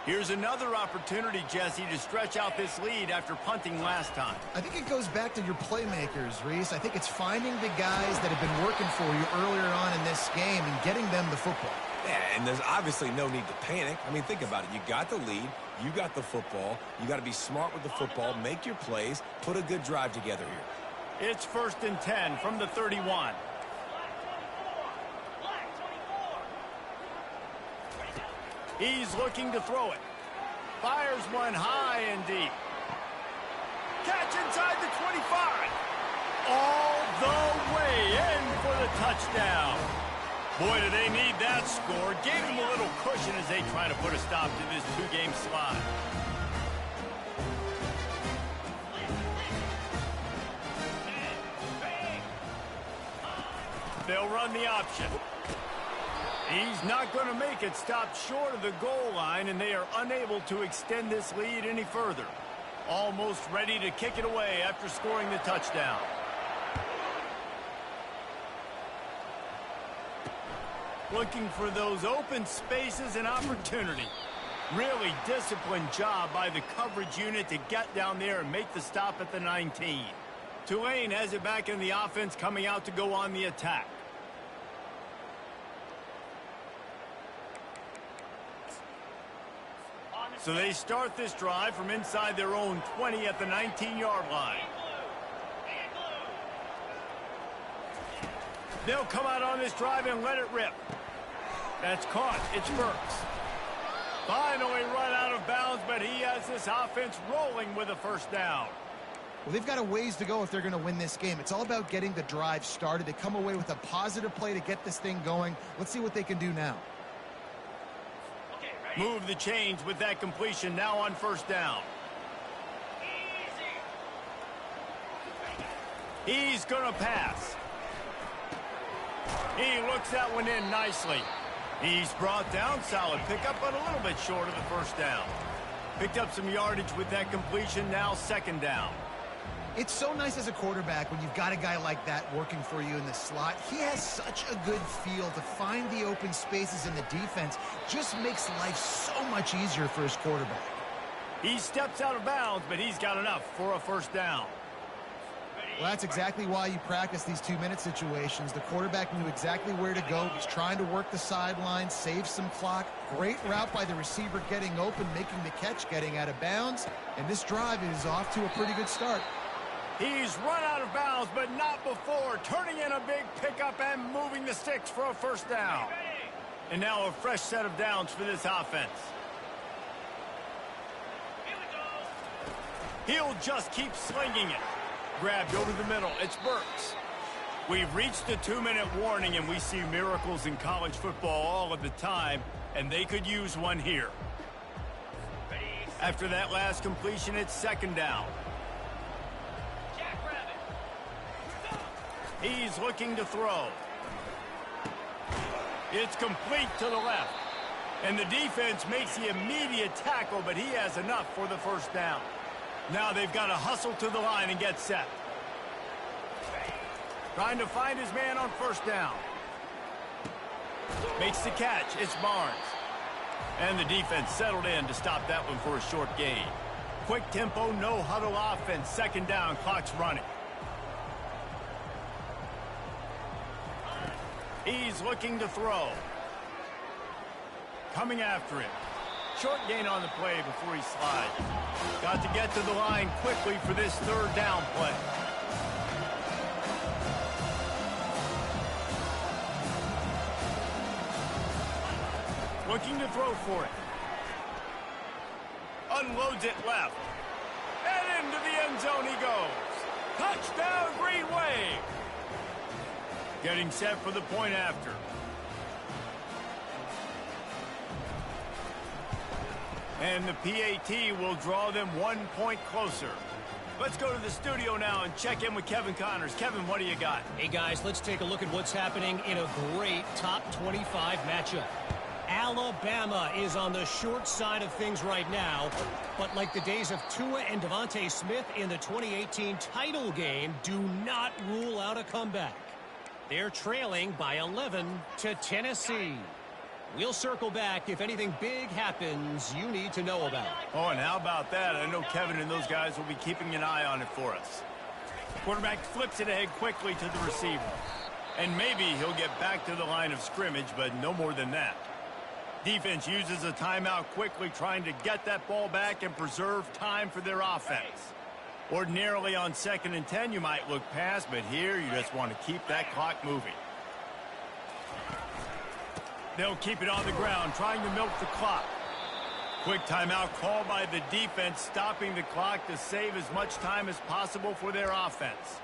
Here's another opportunity, Jesse, to stretch out this lead after punting last time. I think it goes back to your playmakers, Reese. I think it's finding the guys that have been working for you earlier on in this game and getting them the football. Yeah, and there's obviously no need to panic. I mean, think about it. You got the lead. You got the football. You got to be smart with the football, make your plays, put a good drive together here. It's 1st and 10 from the 31. He's looking to throw it. Fires one high and deep. Catch inside the 25. All the way in for the touchdown. Boy, do they need that score. Gave them a little cushion as they try to put a stop to this two-game slide. They'll run the option. He's not going to make it. Stop short of the goal line, and they are unable to extend this lead any further. Almost ready to kick it away after scoring the touchdown. Looking for those open spaces and opportunity. Really disciplined job by the coverage unit to get down there and make the stop at the 19. Tulane has it back in the offense, coming out to go on the attack. So they start this drive from inside their own 20 at the 19-yard line. They'll come out on this drive and let it rip. That's caught. It's Burks. Finally run out of bounds, but he has this offense rolling with a first down. Well, they've got a ways to go if they're going to win this game. It's all about getting the drive started. They come away with a positive play to get this thing going. Let's see what they can do now. Move the chains with that completion now on first down. He's going to pass. He looks that one in nicely. He's brought down, solid pickup, but a little bit short of the first down. Picked up some yardage with that completion, now second down. It's so nice as a quarterback when you've got a guy like that working for you in the slot. He has such a good feel to find the open spaces in the defense. Just makes life so much easier for his quarterback. He steps out of bounds, but he's got enough for a first down. Well, that's exactly why you practice these two-minute situations. The quarterback knew exactly where to go. He's trying to work the sideline, save some clock. Great route by the receiver getting open, making the catch, getting out of bounds. And this drive is off to a pretty good start. He's run out of bounds, but not before. Turning in a big pickup and moving the sticks for a first down. And now a fresh set of downs for this offense. He'll just keep slinging it. Grabbed over the middle. It's Burks. We've reached the 2-minute warning, and we see miracles in college football all of the time, and they could use one here. After that last completion, it's second down. He's looking to throw. It's complete to the left. And the defense makes the immediate tackle, but he has enough for the first down. Now they've got to hustle to the line and get set. Trying to find his man on first down. Makes the catch. It's Barnes. And the defense settled in to stop that one for a short gain. Quick tempo, no huddle offense. Second down, clock's running. He's looking to throw. Coming after him. Short gain on the play before he slides. Got to get to the line quickly for this third down play. Looking to throw for it. Unloads it left. And into the end zone he goes. Touchdown, Green Wave. Getting set for the point after. And the PAT will draw them 1 point closer. Let's go to the studio now and check in with Kevin Connors. Kevin, what do you got? Hey, guys, let's take a look at what's happening in a great top 25 matchup. Alabama is on the short side of things right now, but like the days of Tua and Devontae Smith in the 2018 title game, do not rule out a comeback. They're trailing by 11 to Tennessee. We'll circle back if anything big happens you need to know about. Oh, and how about that? I know Kevin and those guys will be keeping an eye on it for us. Quarterback flips it ahead quickly to the receiver. And maybe he'll get back to the line of scrimmage, but no more than that. Defense uses a timeout quickly, trying to get that ball back and preserve time for their offense. Ordinarily on 2nd and 10, you might look past, but here you just want to keep that clock moving. They'll keep it on the ground, trying to milk the clock. Quick timeout called by the defense, stopping the clock to save as much time as possible for their offense.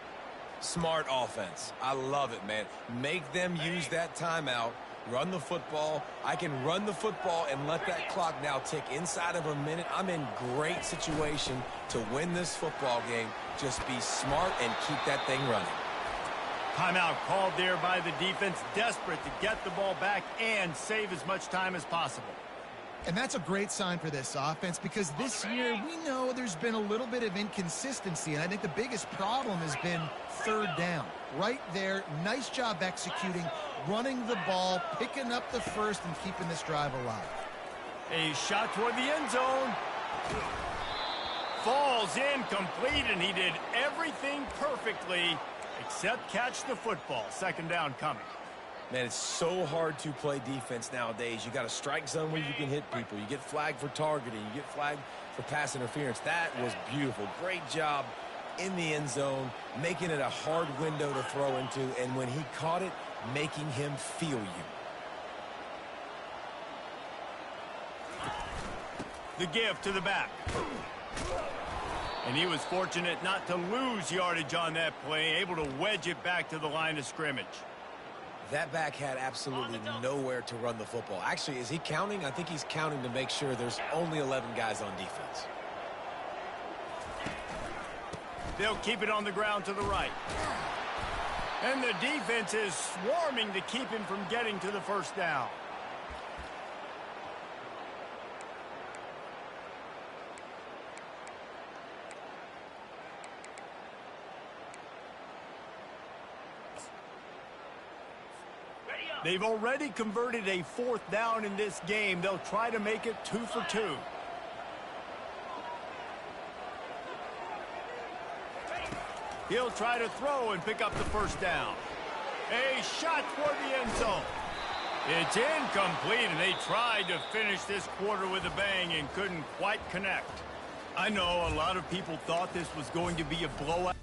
Smart offense. I love it, man. Make them use that timeout. Run the football. I can run the football and let that clock now tick inside of a minute. I'm in great situation to win this football game. Just be smart and keep that thing running. Timeout called there by the defense, desperate to get the ball back and save as much time as possible. And that's a great sign for this offense because this year we know there's been a little bit of inconsistency, and I think the biggest problem has been 3rd down. Right there, nice job executing, running the ball, picking up the first, and keeping this drive alive. A shot toward the end zone. Falls in complete, and he did everything perfectly except catch the football. 2nd down coming. Man, it's so hard to play defense nowadays. You got a strike zone where you can hit people. You get flagged for targeting. You get flagged for pass interference. That was beautiful. Great job in the end zone, making it a hard window to throw into, and when he caught it, making him feel you. The give to the back. And he was fortunate not to lose yardage on that play, able to wedge it back to the line of scrimmage. That back had absolutely nowhere to run the football. Actually, is he counting? I think he's counting to make sure there's only 11 guys on defense. They'll keep it on the ground to the right. And the defense is swarming to keep him from getting to the 1st down. They've already converted a 4th down in this game. They'll try to make it 2 for 2. He'll try to throw and pick up the 1st down. A shot toward the end zone. It's incomplete, and they tried to finish this quarter with a bang and couldn't quite connect. I know a lot of people thought this was going to be a blowout.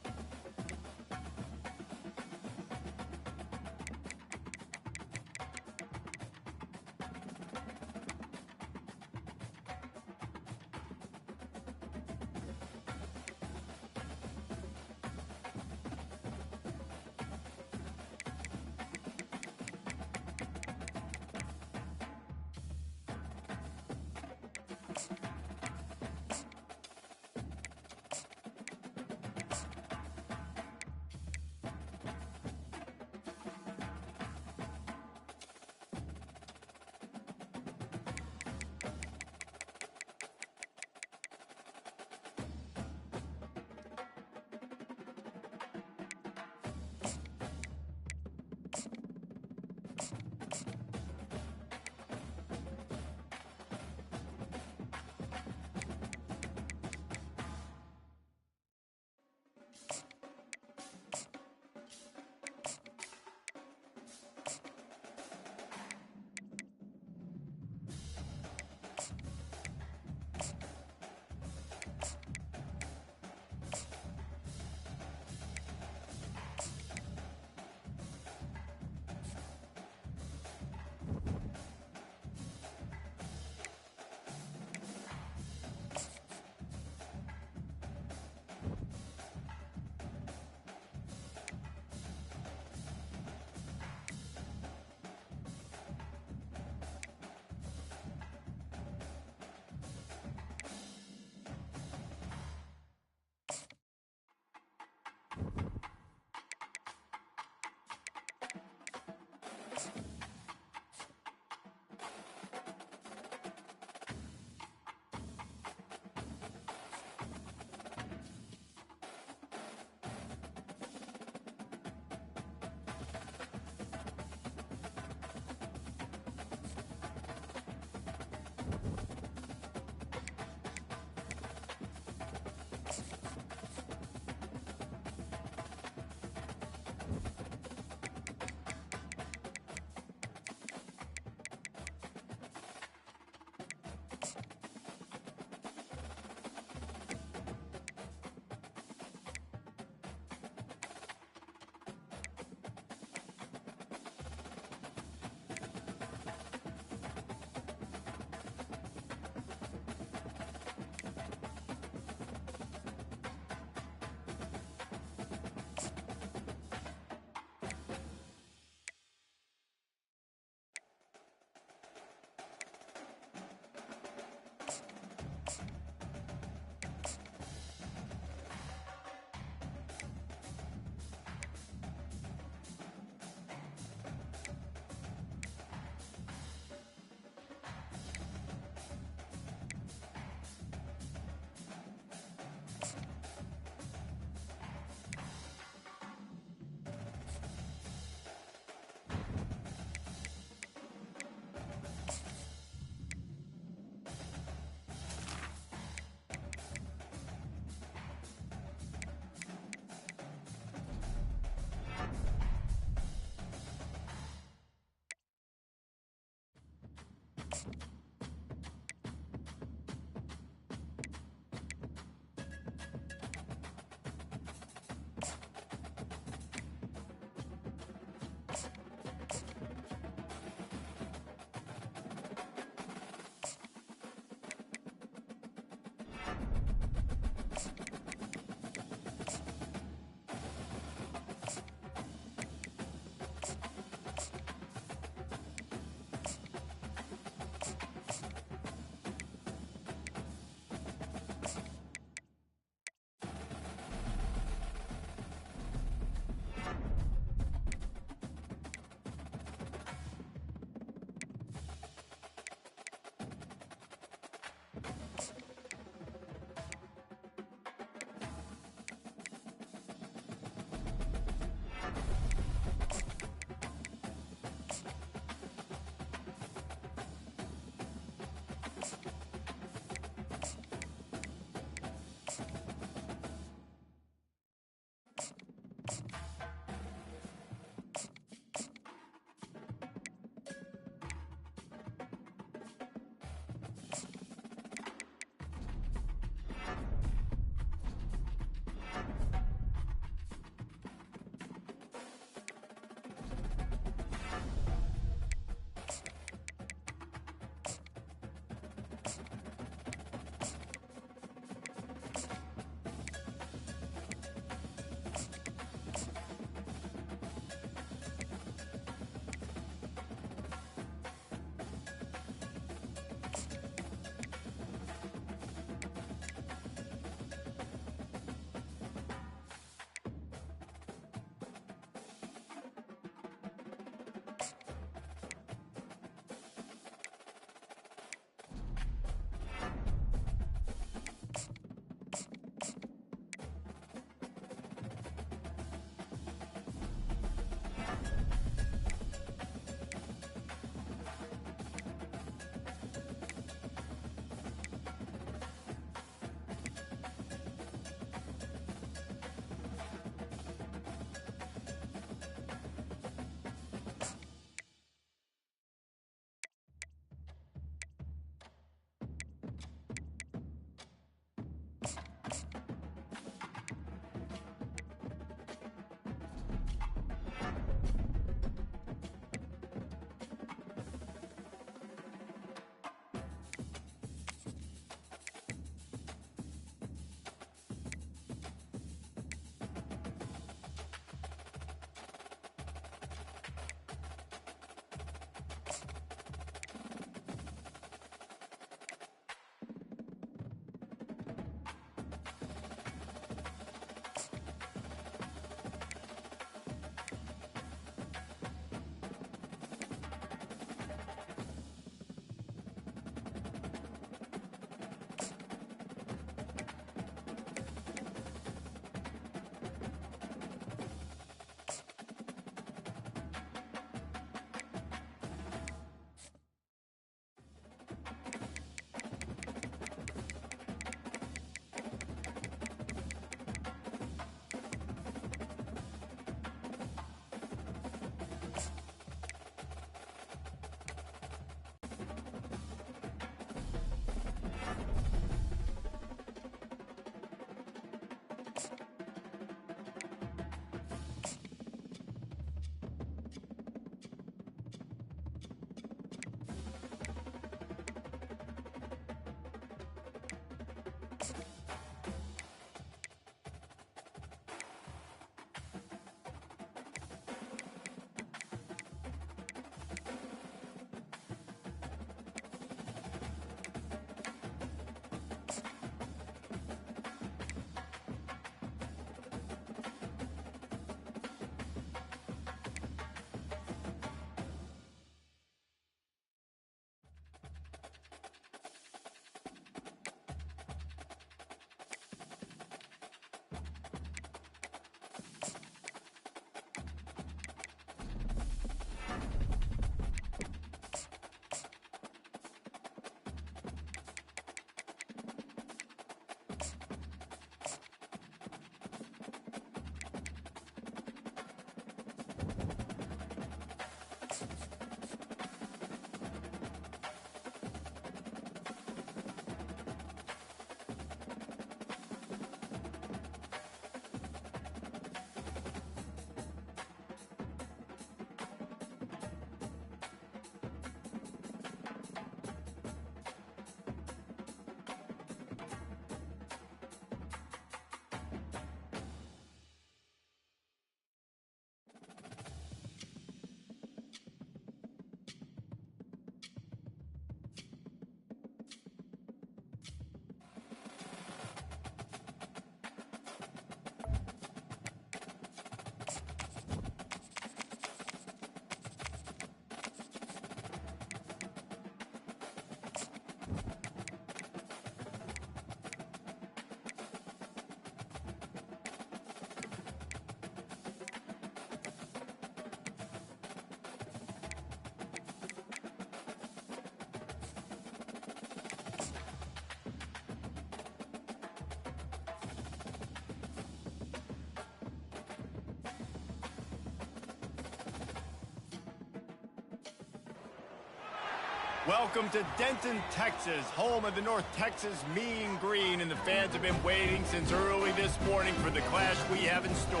Welcome to Denton, Texas, home of the North Texas Mean Green, and the fans have been waiting since early this morning for the clash we have in store.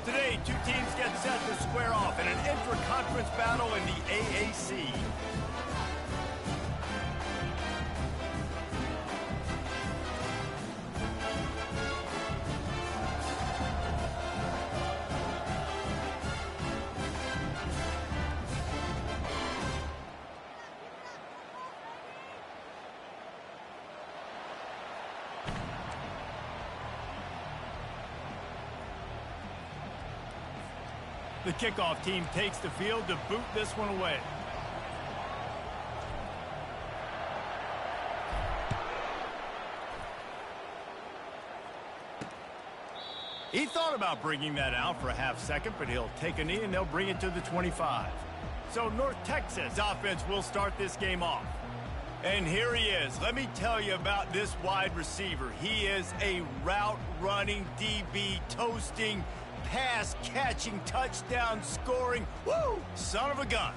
Today, two teams get set to square off in an intra-conference battle in the AAC. The kickoff team takes the field to boot this one away. He thought about bringing that out for a half second, but he'll take a knee and they'll bring it to the 25. So North Texas offense will start this game off. And here he is. Let me tell you about this wide receiver. He is a route-running DB, toasting, pass-catching, touchdown-scoring, woo, son of a gun.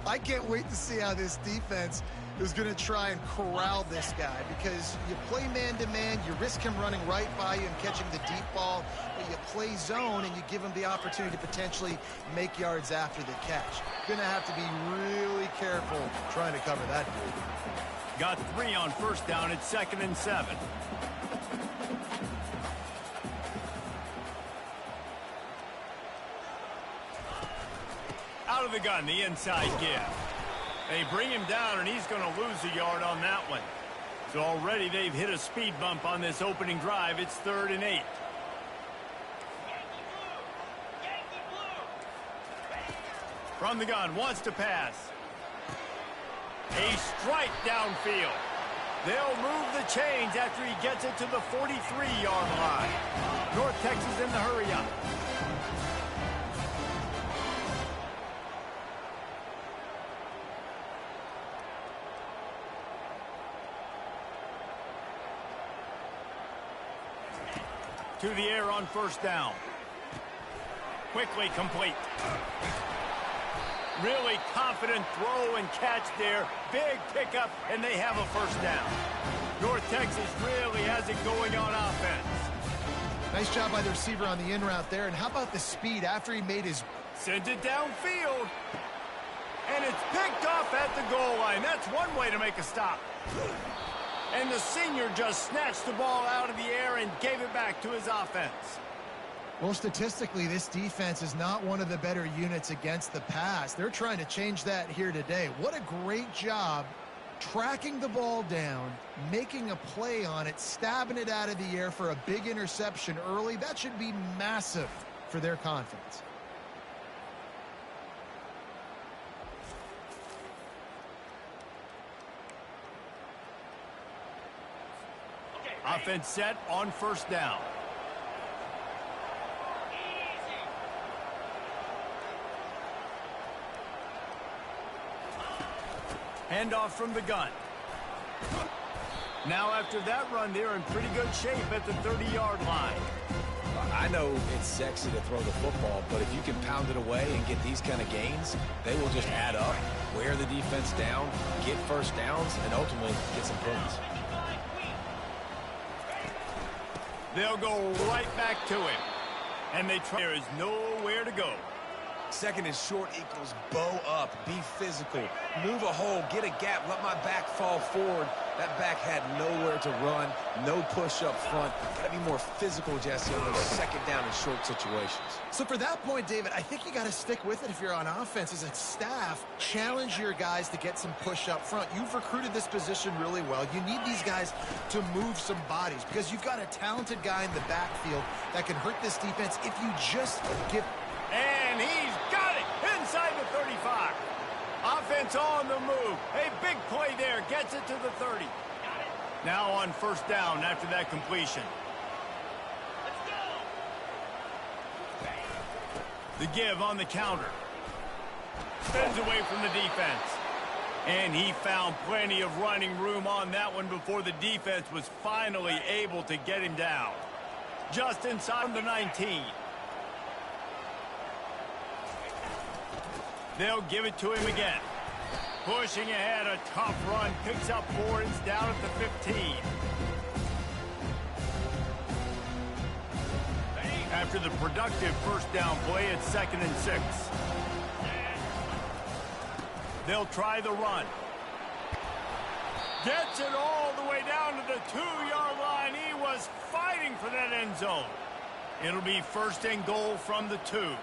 I can't wait to see how this defense is going to try and corral this guy, because you play man-to-man, you risk him running right by you and catching the deep ball, but you play zone and you give him the opportunity to potentially make yards after the catch. Going to have to be really careful trying to cover that dude. Got 3 on first down. It's 2nd and 7. Out of the gun, the inside give. They bring him down, and he's going to lose a yard on that one. So already they've hit a speed bump on this opening drive. It's 3rd and 8. From the gun, wants to pass. A strike downfield. They'll move the chains after he gets it to the 43-yard line. North Texas in the hurry-up. To the air on first down. Quickly complete. Really confident throw and catch there. Big pickup, and they have a first down. North Texas really has it going on offense. Nice job by the receiver on the in route there. And how about the speed after he made his... Sends it downfield. And it's picked off at the goal line. That's one way to make a stop. And the senior just snatched the ball out of the air and gave it back to his offense. Well, statistically, this defense is not one of the better units against the pass. They're trying to change that here today. What a great job tracking the ball down, making a play on it, stabbing it out of the air for a big interception early. That should be massive for their confidence. Offense set on first down. Handoff from the gun. Now after that run, they're in pretty good shape at the 30-yard line. I know it's sexy to throw the football, but if you can pound it away and get these kind of gains, they will just add up, wear the defense down, get first downs, and ultimately get some points. They'll go right back to him. And they try. There is nowhere to go. Second and short equals bow up, be physical, move a hole, get a gap, let my back fall forward. That back had nowhere to run, no push up front. Got to be more physical, Jesse, on those second down and short situations. So for that point, David, I think you got to stick with it if you're on offense. As a staff, challenge your guys to get some push up front. You've recruited this position really well. You need these guys to move some bodies because you've got a talented guy in the backfield that can hurt this defense if you just give. And he's got it inside the 35. Offense on the move. A big play there. Gets it to the 30. Now on first down after that completion. The give on the counter. Spins away from the defense. And he found plenty of running room on that one before the defense was finally able to get him down. Just inside the 19. They'll give it to him again. Pushing ahead, a tough run. Picks up 4. It's down at the 15. After the productive first down play, it's 2nd and 6. They'll try the run. Gets it all the way down to the 2-yard line. He was fighting for that end zone. It'll be 1st and goal from the 2.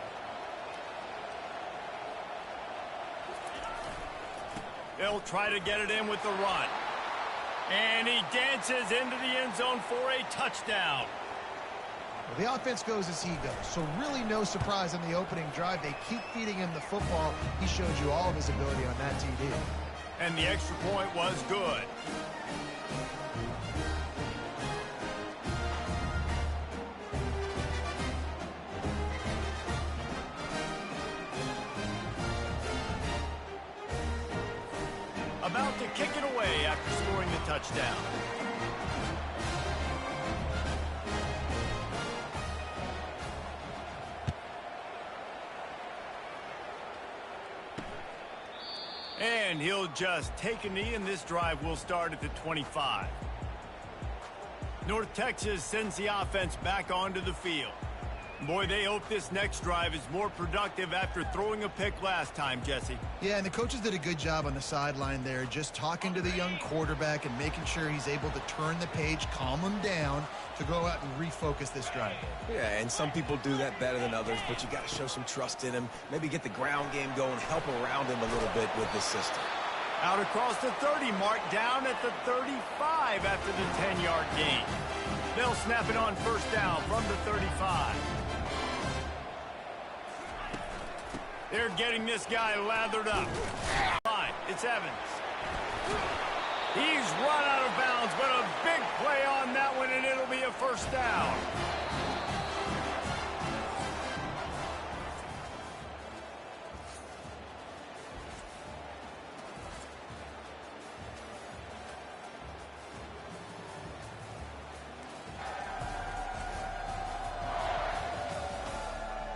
They'll try to get it in with the run. And he dances into the end zone for a touchdown. Well, the offense goes as he goes, so really no surprise on the opening drive. They keep feeding him the football. He showed you all of his ability on that TD. And the extra point was good. About to kick it away after scoring the touchdown. And he'll just take a knee, and this drive will start at the 25. North Texas sends the offense back onto the field. Boy, they hope this next drive is more productive after throwing a pick last time, Jesse. Yeah, and the coaches did a good job on the sideline there, just talking to the young quarterback and making sure he's able to turn the page, calm him down, to go out and refocus this drive. Yeah, and some people do that better than others, but you got to show some trust in him. Maybe get the ground game going, help around him a little bit with this system. Out across the 30 mark, down at the 35 after the 10-yard gain. They'll snap it on first down from the 35. They're getting this guy lathered up. Fine, it's Evans. He's run out of bounds, but a big play on that one, and it'll be a first down.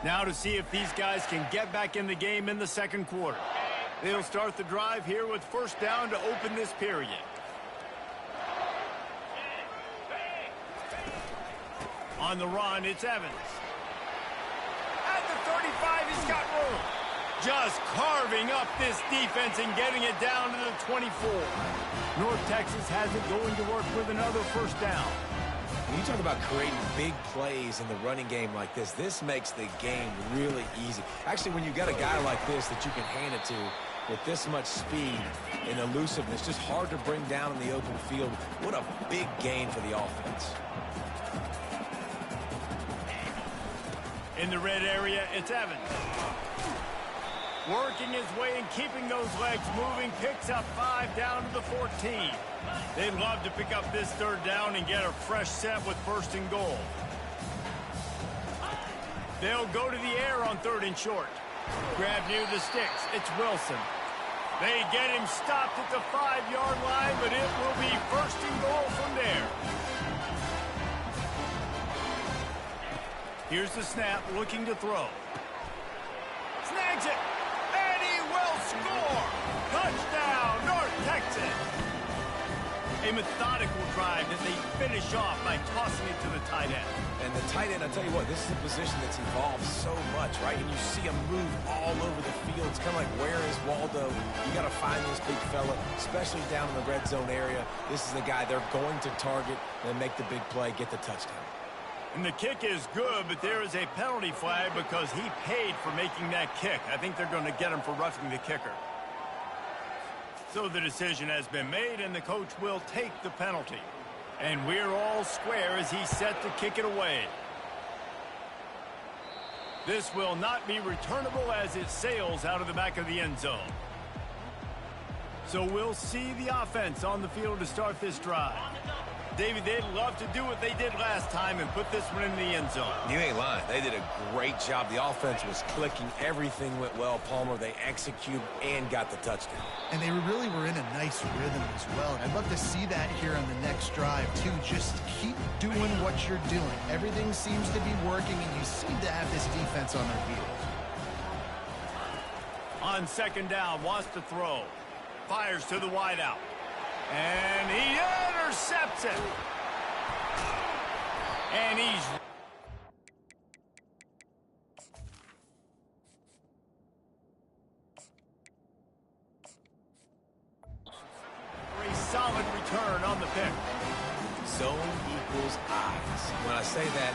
Now to see if these guys can get back in the game in the second quarter. They'll start the drive here with first down to open this period. On the run, it's Evans. At the 35, he's got room. Just carving up this defense and getting it down to the 24. North Texas has it going to work with another first down. When you talk about creating big plays in the running game like this makes the game really easy. Actually, when you got a guy like this that you can hand it to with this much speed and elusiveness, just hard to bring down in the open field. What a big gain for the offense. In the red area, it's Evans. Working his way and keeping those legs moving, picks up 5 down to the 14. They'd love to pick up this third down and get a fresh set with first and goal. They'll go to the air on 3rd and short. Grab near the sticks. It's Wilson. They get him stopped at the 5-yard line, but it will be first and goal from there. Here's the snap, looking to throw. Snags it, and he will score! Touchdown, North Texas! A methodical drive that they finish off by tossing it to the tight end. And the tight end, I tell you what, this is a position that's evolved so much, right? And you see him move all over the field. It's kind of like, where is Waldo? You got to find this big fella, especially down in the red zone area. This is the guy they're going to target and make the big play, get the touchdown. And the kick is good, but there is a penalty flag because he paid for making that kick. I think they're going to get him for roughing the kicker. So the decision has been made, and the coach will take the penalty. And we're all square as he's set to kick it away. This will not be returnable as it sails out of the back of the end zone. So we'll see the offense on the field to start this drive. David, they'd love to do what they did last time and put this one in the end zone. You ain't lying. They did a great job. The offense was clicking. Everything went well, Palmer. They executed and got the touchdown. And they really were in a nice rhythm as well. And I'd love to see that here on the next drive, too. Just keep doing what you're doing. Everything seems to be working, and you seem to have this defense on their heels. On second down, wants to throw. Fires to the wideout. And he intercepts it. And he's... a solid return on the pick. Zone equals eyes. When I say that,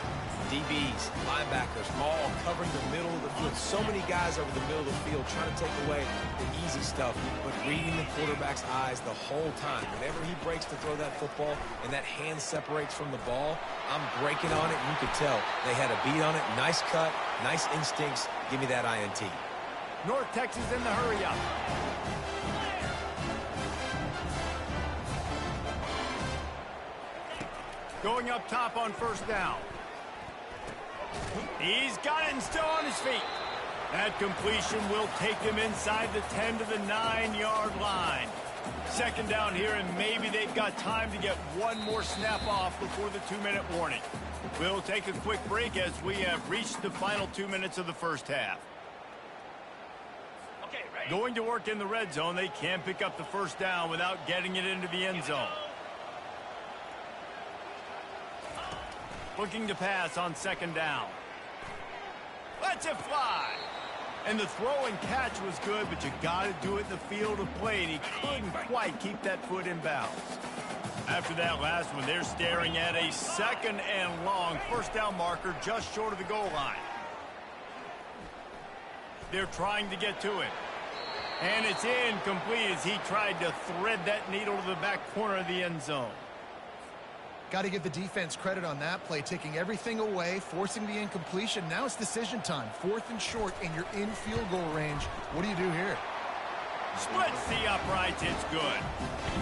DBs, linebackers, all covering the middle of the field. So many guys over the middle of the field trying to take away the easy stuff, but reading the quarterback's eyes the whole time. Whenever he breaks to throw that football and that hand separates from the ball, I'm breaking on it, and you could tell they had a beat on it. Nice cut, nice instincts. Give me that INT. North Texas in the hurry up. Going up top on first down. He's got it and still on his feet. That completion will take him inside the 10 to the 9-yard line. Second down here, and maybe they've got time to get one more snap off before the 2-minute warning. We'll take a quick break as we have reached the final 2 minutes of the first half. Okay, ready? Going to work in the red zone, they can't pick up the first down without getting it into the end zone. Looking to pass on second down. Lets it fly. And the throw and catch was good, but you got to do it in the field of play, and he couldn't quite keep that foot in bounds. After that last one, they're staring at a second and long first down marker just short of the goal line. They're trying to get to it. And it's incomplete as he tried to thread that needle to the back corner of the end zone. Got to give the defense credit on that play, taking everything away, forcing the incompletion. Now it's decision time. 4th and short, and you're in field goal range. What do you do here? Splits the uprights, it's good.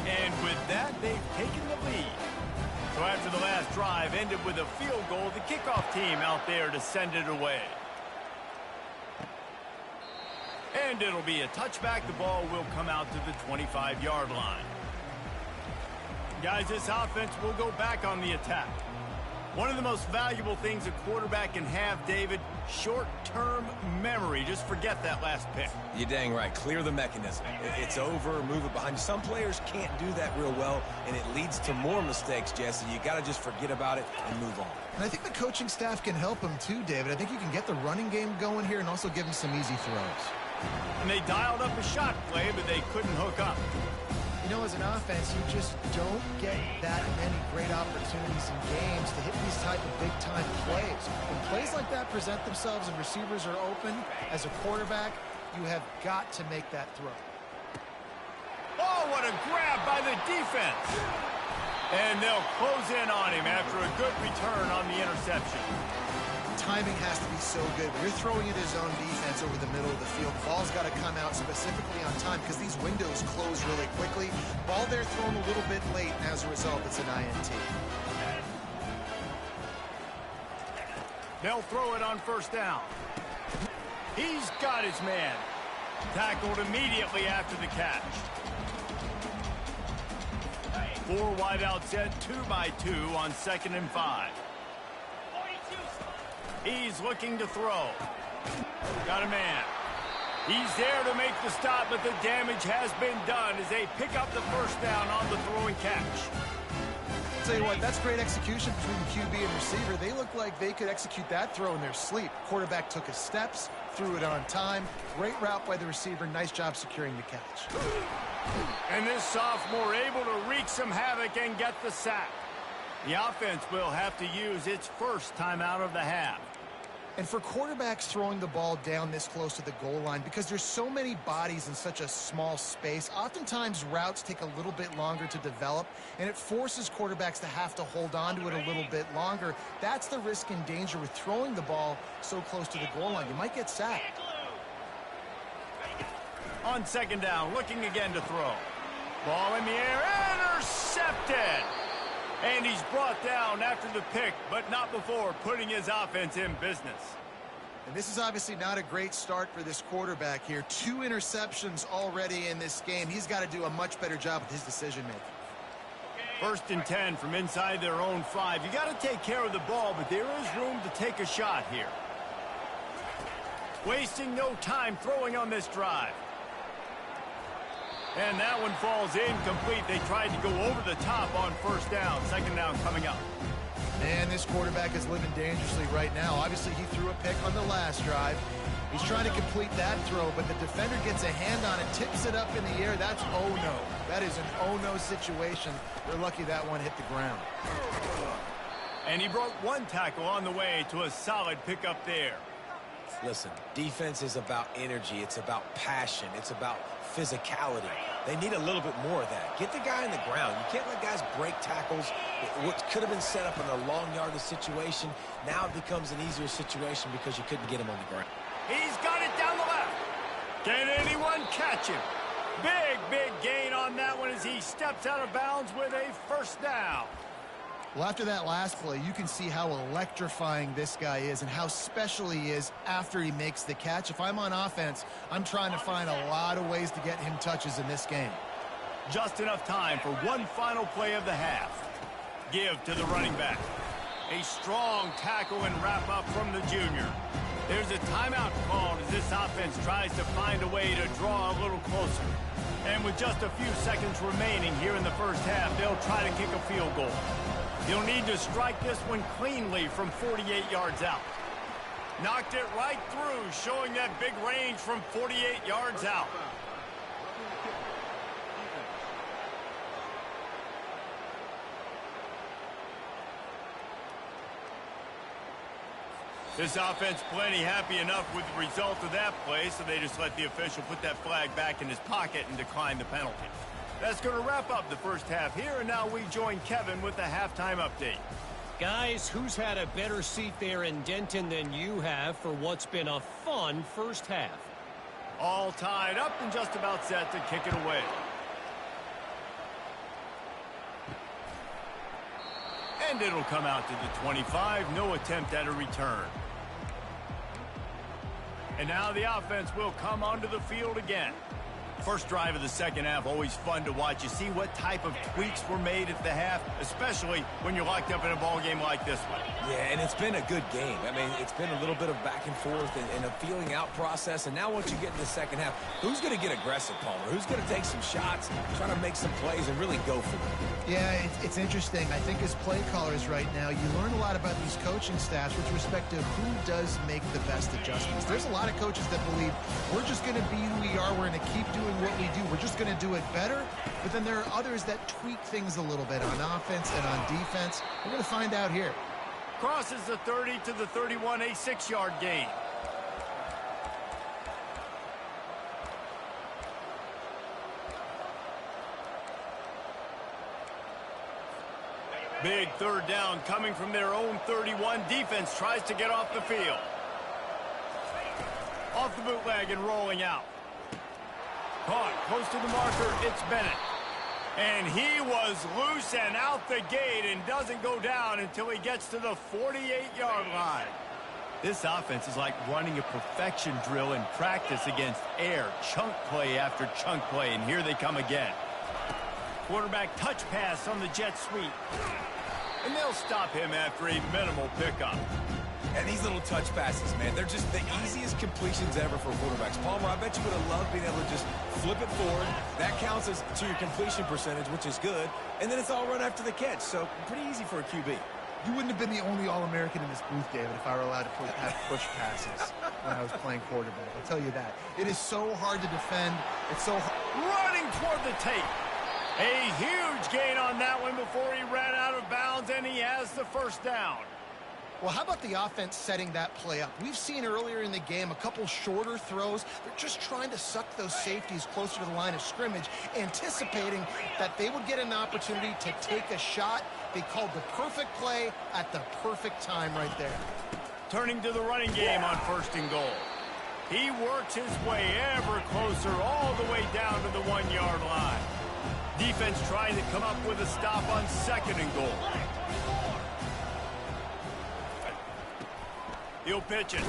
And with that, they've taken the lead. So after the last drive ended with a field goal, the kickoff team out there to send it away. And it'll be a touchback. The ball will come out to the 25-yard line. Guys, this offense will go back on the attack. One of the most valuable things a quarterback can have, David, short-term memory. Just forget that last pick. You're dang right. Clear the mechanism. It's over, move it behind you. Some players can't do that real well, and it leads to more mistakes, Jesse. You got to just forget about it and move on. And I think the coaching staff can help him too, David. I think you can get the running game going here and also give him some easy throws. And they dialed up a shot play, but they couldn't hook up. You know, as an offense, you just don't get that many great opportunities in games to hit these type of big-time plays. When plays like that present themselves and receivers are open, as a quarterback, you have got to make that throw. Oh, what a grab by the defense. And they'll close in on him after a good return on the interception. Timing has to be so good. When you're throwing at his own defense over the middle of the field, the ball's got to come out specifically on time because these windows close really quickly. Ball there thrown a little bit late, and as a result, it's an INT. They'll throw it on first down. He's got his man. Tackled immediately after the catch. 4 wide out set, 2 by 2 on 2nd and 5. He's looking to throw. Got a man. He's there to make the stop, but the damage has been done as they pick up the first down on the throw and catch. Tell you what, that's great execution between the QB and receiver. They look like they could execute that throw in their sleep. Quarterback took his steps, threw it on time. Great route by the receiver. Nice job securing the catch. And this sophomore able to wreak some havoc and get the sack. The offense will have to use its first timeout of the half. And for quarterbacks throwing the ball down this close to the goal line, because there's so many bodies in such a small space, oftentimes routes take a little bit longer to develop, and it forces quarterbacks to have to hold on to it a little bit longer. That's the risk and danger with throwing the ball so close to the goal line. You might get sacked. On second down, looking again to throw. Ball in the air, intercepted! And he's brought down after the pick, but not before putting his offense in business. And this is obviously not a great start for this quarterback here. 2 interceptions already in this game. He's got to do a much better job with his decision-making. First and 10 from inside their own 5. You got to take care of the ball, but there is room to take a shot here. Wasting no time throwing on this drive. And that one falls incomplete. They tried to go over the top on first down. Second down coming up. Man, this quarterback is living dangerously right now. Obviously, he threw a pick on the last drive. He's trying to complete that throw, but the defender gets a hand on it, tips it up in the air. That's oh-no. That is an oh-no situation. They're lucky that one hit the ground. And he broke 1 tackle on the way to a solid pickup there. Listen, defense is about energy. It's about passion. It's about physicality. They need a little bit more of that. Get the guy on the ground. You can't let guys break tackles. What could have been set up in a long yardage situation, now it becomes an easier situation because you couldn't get him on the ground. He's got it down the left. Can anyone catch him? Big gain on that one as he steps out of bounds with a first down. Well, after that last play, you can see how electrifying this guy is and how special he is after he makes the catch. If I'm on offense, I'm trying to find a lot of ways to get him touches in this game. Just enough time for one final play of the half. Give to the running back. A strong tackle and wrap up from the junior. There's a timeout called as this offense tries to find a way to draw a little closer. And with just a few seconds remaining here in the first half, they'll try to kick a field goal. He'll need to strike this one cleanly from 48 yards out. Knocked it right through, showing that big range from 48 yards out. This offense plenty happy enough with the result of that play, so they just let the official put that flag back in his pocket and decline the penalty. That's going to wrap up the first half here, and now we join Kevin with the halftime update. Guys, who's had a better seat there in Denton than you have for what's been a fun first half? All tied up and just about set to kick it away. And it'll come out to the 25. No attempt at a return. And now the offense will come onto the field again. First drive of the second half, always fun to watch. You see what type of tweaks were made at the half, especially when you're locked up in a ball game like this one. Yeah, and it's been a good game. I mean, it's been a little bit of back and forth and a feeling out process. And now once you get in the second half, who's going to get aggressive, Palmer? Who's going to take some shots, try to make some plays, and really go for them? Yeah, it's interesting. I think as play callers right now, you learn a lot about these coaching staffs with respect to who does make the best adjustments. There's a lot of coaches that believe we're just going to be who we are. We're going to keep doing what we do. We're just going to do it better. But then there are others that tweak things a little bit on offense and on defense. We're going to find out here. Crosses the 30 to the 31, a 6-yard gain. Big third down coming from their own 31. Defense tries to get off the field. Off the bootleg and rolling out. Caught close to the marker. It's Bennett. And he was loose and out the gate and doesn't go down until he gets to the 48-yard line. This offense is like running a perfection drill in practice against air. Chunk play after chunk play, and here they come again. Quarterback touch pass on the jet sweep. And they'll stop him after a minimal pickup. And these little touch passes, man, they're just the easiest completions ever for quarterbacks. Palmer, I bet you would have loved being able to just flip it forward. That counts as to your completion percentage, which is good. And then it's all run after the catch, so pretty easy for a QB. You wouldn't have been the only All-American in this booth, David, if I were allowed to have push passes when I was playing quarterback. I'll tell you that. It is so hard to defend. It's so Running toward the tape. A huge gain on that one before he ran out of bounds, and he has the first down. Well, how about the offense setting that play up? We've seen earlier in the game a couple shorter throws. They're just trying to suck those safeties closer to the line of scrimmage, anticipating that they would get an opportunity to take a shot. They called the perfect play at the perfect time right there. Turning to the running game on 1st and goal. He works his way ever closer all the way down to the 1-yard line. Defense trying to come up with a stop on 2nd and goal. He'll pitch it.